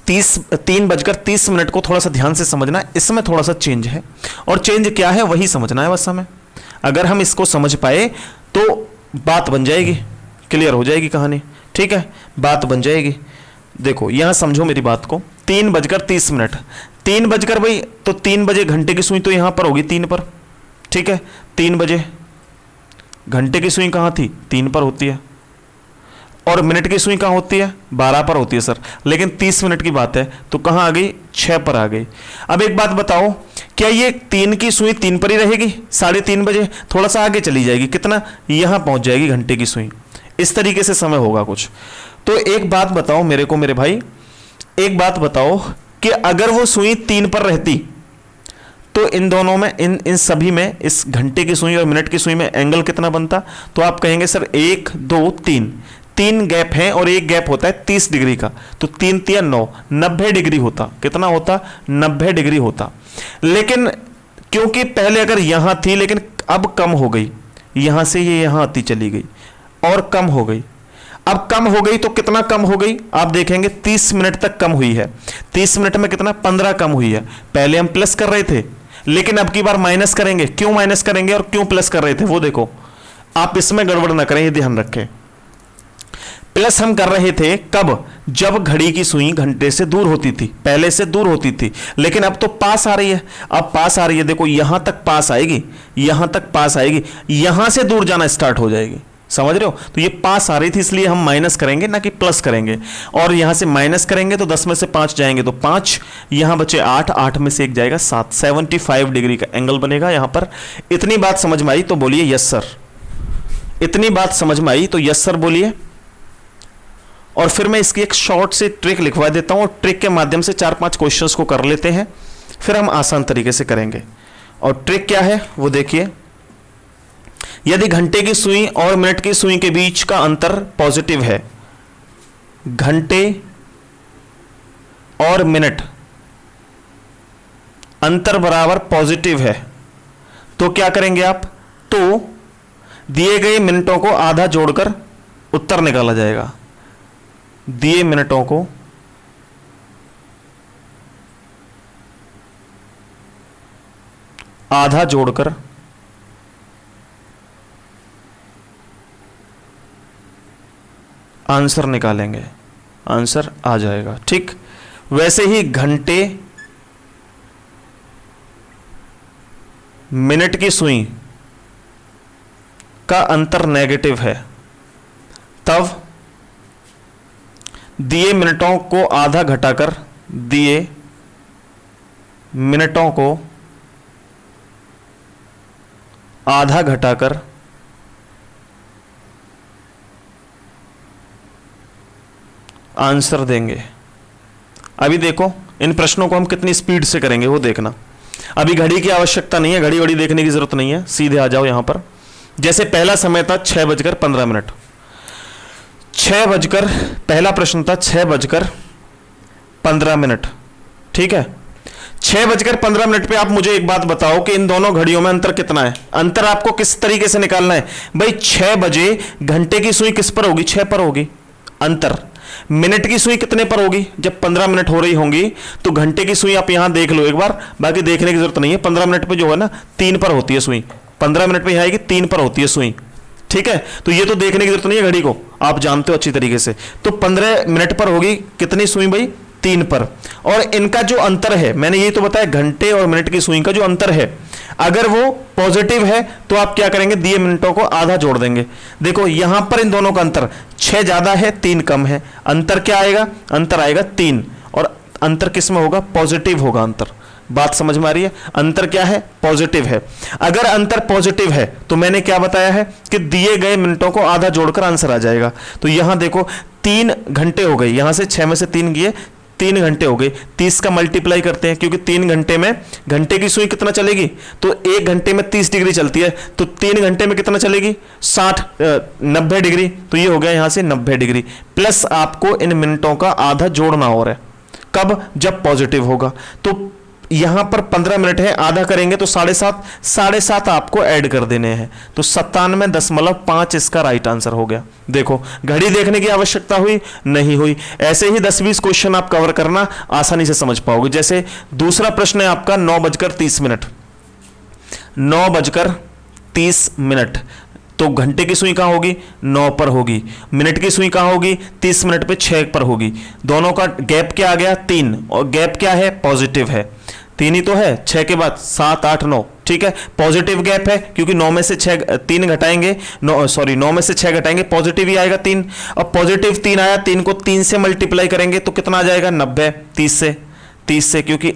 3:30 को थोड़ा सा ध्यान से समझना। इसमें थोड़ा सा चेंज है और चेंज क्या है वही समझना है बस हमें। अगर हम इसको समझ पाए तो बात बन जाएगी, क्लियर हो जाएगी कहानी, ठीक है, बात बन जाएगी। देखो यहां समझो मेरी बात को। 3:30, 3 बजकर भाई, तो 3 बजे घंटे की सुई तो यहां पर होगी 3 पर, ठीक है। 3 बजे घंटे की सुई कहां थी? 3 पर होती है। और मिनट की सुई कहां होती है? 12 पर होती है सर, लेकिन 30 मिनट की बात है तो कहां आ गई? 6 पर आ गई। अब एक बात बताओ, क्या ये 3 की सुई 3 पर ही रहेगी? 3:30 बजे थोड़ा सा आगे चली जाएगी, कितना? यहां पहुंच जाएगी घंटे की सुई। इस तरीके से समय होगा कुछ। तो एक बात बताओ मेरे को, मेरे भाई, एक बात बताओ कि अगर वो सुई 3 पर रहती तो इन दोनों में, इन सभी में, इस घंटे की सुई और मिनट की सुई में एंगल कितना बनता? तो आप कहेंगे सर 1 2 3 गैप है और एक गैप होता है 30 डिग्री का, तो 3 3 9, 90 डिग्री होता। कितना होता? 90 डिग्री होता। लेकिन क्योंकि पहले अगर यहां थी लेकिन अब कम हो गई, यहां से ये यहां आती चली गई और कम हो गई। अब कम हो गई तो कितना कम हो गई? आप देखेंगे 30 मिनट तक कम हुई है। 30 मिनट में कितना? 15 कम हुई है। पहले हम प्लस कर रहे थे लेकिन अब की बार माइनस करेंगे। क्यों माइनस करेंगे और क्यों प्लस कर रहे थे वो देखो। आप इसमें गड़बड़ ना करें, ये ध्यान रखें। प्लस हम कर रहे थे कब? जब घड़ी की सुई घंटे से दूर होती थी, पहले से दूर होती थी, लेकिन अब तो पास आ रही है। अब पास आ रही है, देखो यहां तक पास आएगी, यहां तक पास आएगी, यहां से दूर जाना स्टार्ट हो जाएगी। समझ रहे हो? तो ये पास आ रही थी इसलिए हम माइनस करेंगे ना कि प्लस करेंगे। और यहां से माइनस करेंगे तो 10 में से 5 जाएंगे तो 5, यहां बचे 8, 8 में से 1 जाएगा 7, 75 डिग्री का एंगल बनेगा यहां पर। इतनी बात समझ में आई तो बोलिए यस सर। इतनी बात समझ में आई तो यस सर बोलिए। और फिर मैं इसकी एक शॉर्ट सी ट्रिक लिखवा देता हूं और ट्रिक के माध्यम से 4-5 क्वेश्चंस को कर लेते हैं, फिर हम आसान तरीके से करेंगे। और ट्रिक क्या है वो देखिए। यदि घंटे की सुई और मिनट की सुई के बीच का अंतर पॉजिटिव है, घंटे और मिनट अंतर बराबर पॉजिटिव है, तो क्या करेंगे आप? तो दिए गए मिनटों को आधा जोड़कर उत्तर निकाला जाएगा। दिए मिनटों को आधा जोड़कर आंसर निकालेंगे, आंसर आ जाएगा। ठीक वैसे ही घंटे मिनट की सुई का अंतर नेगेटिव है, तब दिए मिनटों को आधा घटाकर, दिए मिनटों को आधा घटाकर आंसर देंगे। अभी देखो इन प्रश्नों को हम कितनी स्पीड से करेंगे वो देखना। अभी घड़ी की आवश्यकता नहीं है, घड़ी वड़ी देखने की जरूरत नहीं है, सीधे आ जाओ यहां पर। जैसे पहला समय था 6:15, 6 बजकर, पहला प्रश्न था 6:15, ठीक है। 6:15 पे आप मुझे एक बात बताओ कि इन दोनों घड़ियों में अंतर कितना है। अंतर आपको किस तरीके से निकालना है भाई। 6 बजे घंटे की सुई किस पर होगी, 6 पर होगी। अंतर मिनट की सुई कितने पर होगी, जब 15 मिनट हो रही होंगी तो घंटे की सुई आप यहां देख लो एक बार, बाकी देखने की जरूरत नहीं है। 15 मिनट पे जो है ना 3 पर होती है सुई, 15 मिनट पे यहां आएगी 3 पर होती है सुई, ठीक है। तो ये तो देखने की जरूरत नहीं है घड़ी को, आप जानते हो अच्छी तरीके से। तो 15 मिनट पर होगी कितनी सुई भाई, 3 पर। और इनका जो अंतर है, मैंने ये तो बताया घंटे और मिनट की सुई का जो अंतर है, अगर वो पॉजिटिव है तो आप क्या करेंगे, दिए मिनटों को आधा जोड़ देंगे। देखो यहां पर इन दोनों का अंतर 6 ज्यादा है 3 कम है, अंतर क्या आएगा, अंतर आएगा 3। और अंतर किस में होगा, पॉजिटिव होगा अंतर। बात समझ में आ रही है, अंतर क्या है, पॉजिटिव है। अगर अंतर पॉजिटिव है तो मैंने क्या बताया है कि दिए गए मिनटों को आधा जोड़कर आंसर आ जाएगा। तो यहां देखो 3 घंटे हो गए, यहां से 6 में से 3 गए, 3 घंटे हो गए। 30 का मल्टीप्लाई करते हैं क्योंकि 3 घंटे में घंटे की सुई कितना चलेगी, तो 1 घंटे में 30 डिग्री चलती है, तो 3 घंटे में कितना चलेगी, 90 डिग्री। तो ये हो गया यहां से 90 डिग्री। प्लस आपको इन मिनटों का आधा जोड़ना हो रहा है, कब, जब पॉजिटिव होगा। तो यहां पर 15 मिनट है, आधा करेंगे तो 7.5 आपको ऐड कर देने हैं। तो 97.5 इसका राइट आंसर हो गया। देखो घड़ी देखने की आवश्यकता हुई नहीं हुई। ऐसे ही 10-20 क्वेश्चन आप कवर करना आसानी से समझ पाओगे। जैसे दूसरा प्रश्न है आपका 9:30। 9:30, तो घंटे की सुई कहां होगी, 9 पर होगी। मिनट की सुई कहां होगी, 30 मिनट पे 6 पर होगी। दोनों का गैप क्या आ गया, 3, और गैप क्या है, पॉजिटिव है। 3 ही तो है, 6 के बाद 7, 8, 9, ठीक है। पॉजिटिव गैप है क्योंकि 9 में से 3 घटाएंगे, 9 में से 6 घटाएंगे, पॉजिटिव ही आएगा 3। अब पॉजिटिव 3 आया, 3 को 3 से मल्टीप्लाई करेंगे तो कितना आ जाएगा, 90। 30 से क्योंकि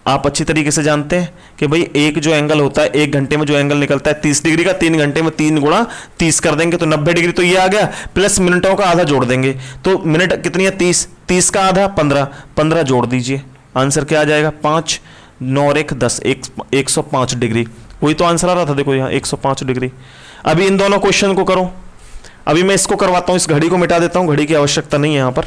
आप अच्छी तरीके से जानते हैं कि भाई एक जो एंगल होता है, 1 घंटे में जो एंगल निकलता है 30 डिग्री का, 3 घंटे में 3 गुणा 30 कर देंगे तो 90 डिग्री। तो ये आ गया, प्लस मिनटों का आधा जोड़ देंगे। तो मिनट कितनी है, 30 का आधा 15 जोड़ दीजिए, आंसर क्या आ जाएगा, 5, 9 और 1 10, 105 डिग्री। वही तो आंसर आ रहा था, देखो यहाँ 105 डिग्री। अभी इन दोनों क्वेश्चन को करो। अभी मैं इसको करवाता हूं, इस घड़ी को मिटा देता हूं, घड़ी की आवश्यकता नहीं है यहां पर।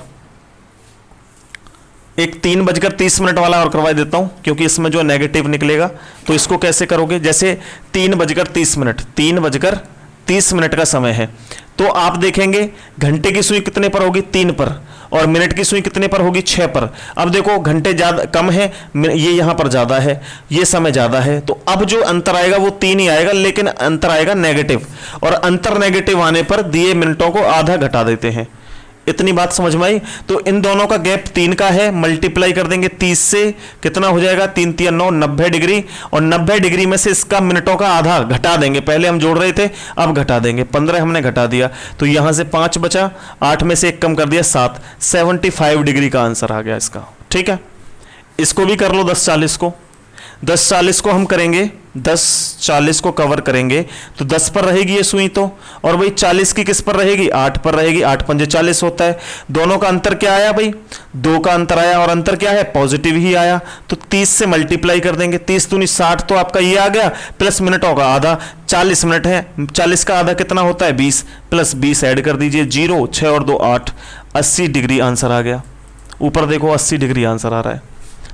एक 3:30 वाला और करवा देता हूं क्योंकि इसमें जो नेगेटिव निकलेगा। तो इसको कैसे करोगे, जैसे 3:30 का समय है, तो आप देखेंगे घंटे की सुई कितने पर होगी, 3 पर, और मिनट की सुई कितने पर होगी, 6 पर। अब देखो घंटे ज्यादा कम है, ये यहां पर ज्यादा है, ये समय ज्यादा है, तो अब जो अंतर आएगा वो 3 ही आएगा, लेकिन अंतर आएगा नेगेटिव। और अंतर नेगेटिव आने पर दिए मिनटों को आधा घटा देते हैं। इतनी बात समझ में आई। तो इन दोनों का गैप 3 का है, मल्टीप्लाई कर देंगे 30 से, कितना हो जाएगा, 3 3 9, 90 डिग्री। और 90 डिग्री में से इसका मिनटों का आधा घटा देंगे। पहले हम जोड़ रहे थे, अब घटा देंगे, 15 हमने घटा दिया, तो यहां से 5 बचा, 8 में से 1 कम कर दिया, 7, 75 डिग्री का आंसर आ गया इसका। ठीक है, इसको भी कर लो 10:40 को। 10:40 को हम करेंगे, 10:40 को कवर करेंगे तो 10 पर रहेगी ये सुई तो, और भाई 40 की किस पर रहेगी, 8 पर रहेगी। 8 पंजे 40 होता है। दोनों का अंतर क्या आया भाई, 2 का अंतर आया, और अंतर क्या है, पॉजिटिव ही आया। तो 30 से मल्टीप्लाई कर देंगे, 30 दूनी 60, तो आपका ये आ गया, प्लस मिनटों का आधा, 40 मिनट है, 40 का आधा कितना होता है, 20, प्लस 20 ऐड कर दीजिए, 0, 6 और 2 8, 80 डिग्री आंसर आ गया। ऊपर देखो 80 डिग्री आंसर आ रहा है।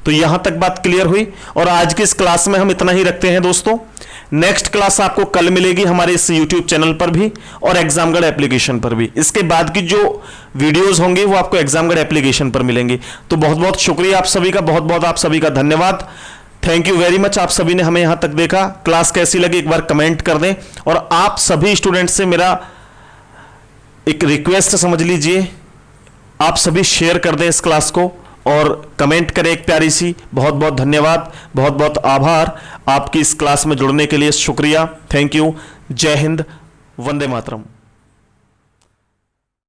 तो यहां तक बात क्लियर हुई, और आज की इस क्लास में हम इतना ही रखते हैं दोस्तों। नेक्स्ट क्लास आपको कल मिलेगी हमारे इस YouTube चैनल पर भी और एग्जामगढ़ एप्लीकेशन पर भी। इसके बाद की जो वीडियोस होंगे वो आपको एग्जामगढ़ एप्लीकेशन पर मिलेंगी। तो बहुत बहुत शुक्रिया आप सभी का, बहुत बहुत आप सभी का धन्यवाद। थैंक यू वेरी मच, आप सभी ने हमें यहां तक देखा। क्लास कैसी लगी एक बार कमेंट कर दें, और आप सभी स्टूडेंट से मेरा एक रिक्वेस्ट समझ लीजिए, आप सभी शेयर कर दें इस क्लास को और कमेंट करें एक प्यारी सी। बहुत बहुत धन्यवाद, बहुत बहुत आभार आपकी इस क्लास में जुड़ने के लिए, शुक्रिया, थैंक यू। जय हिंद, वंदे मातरम।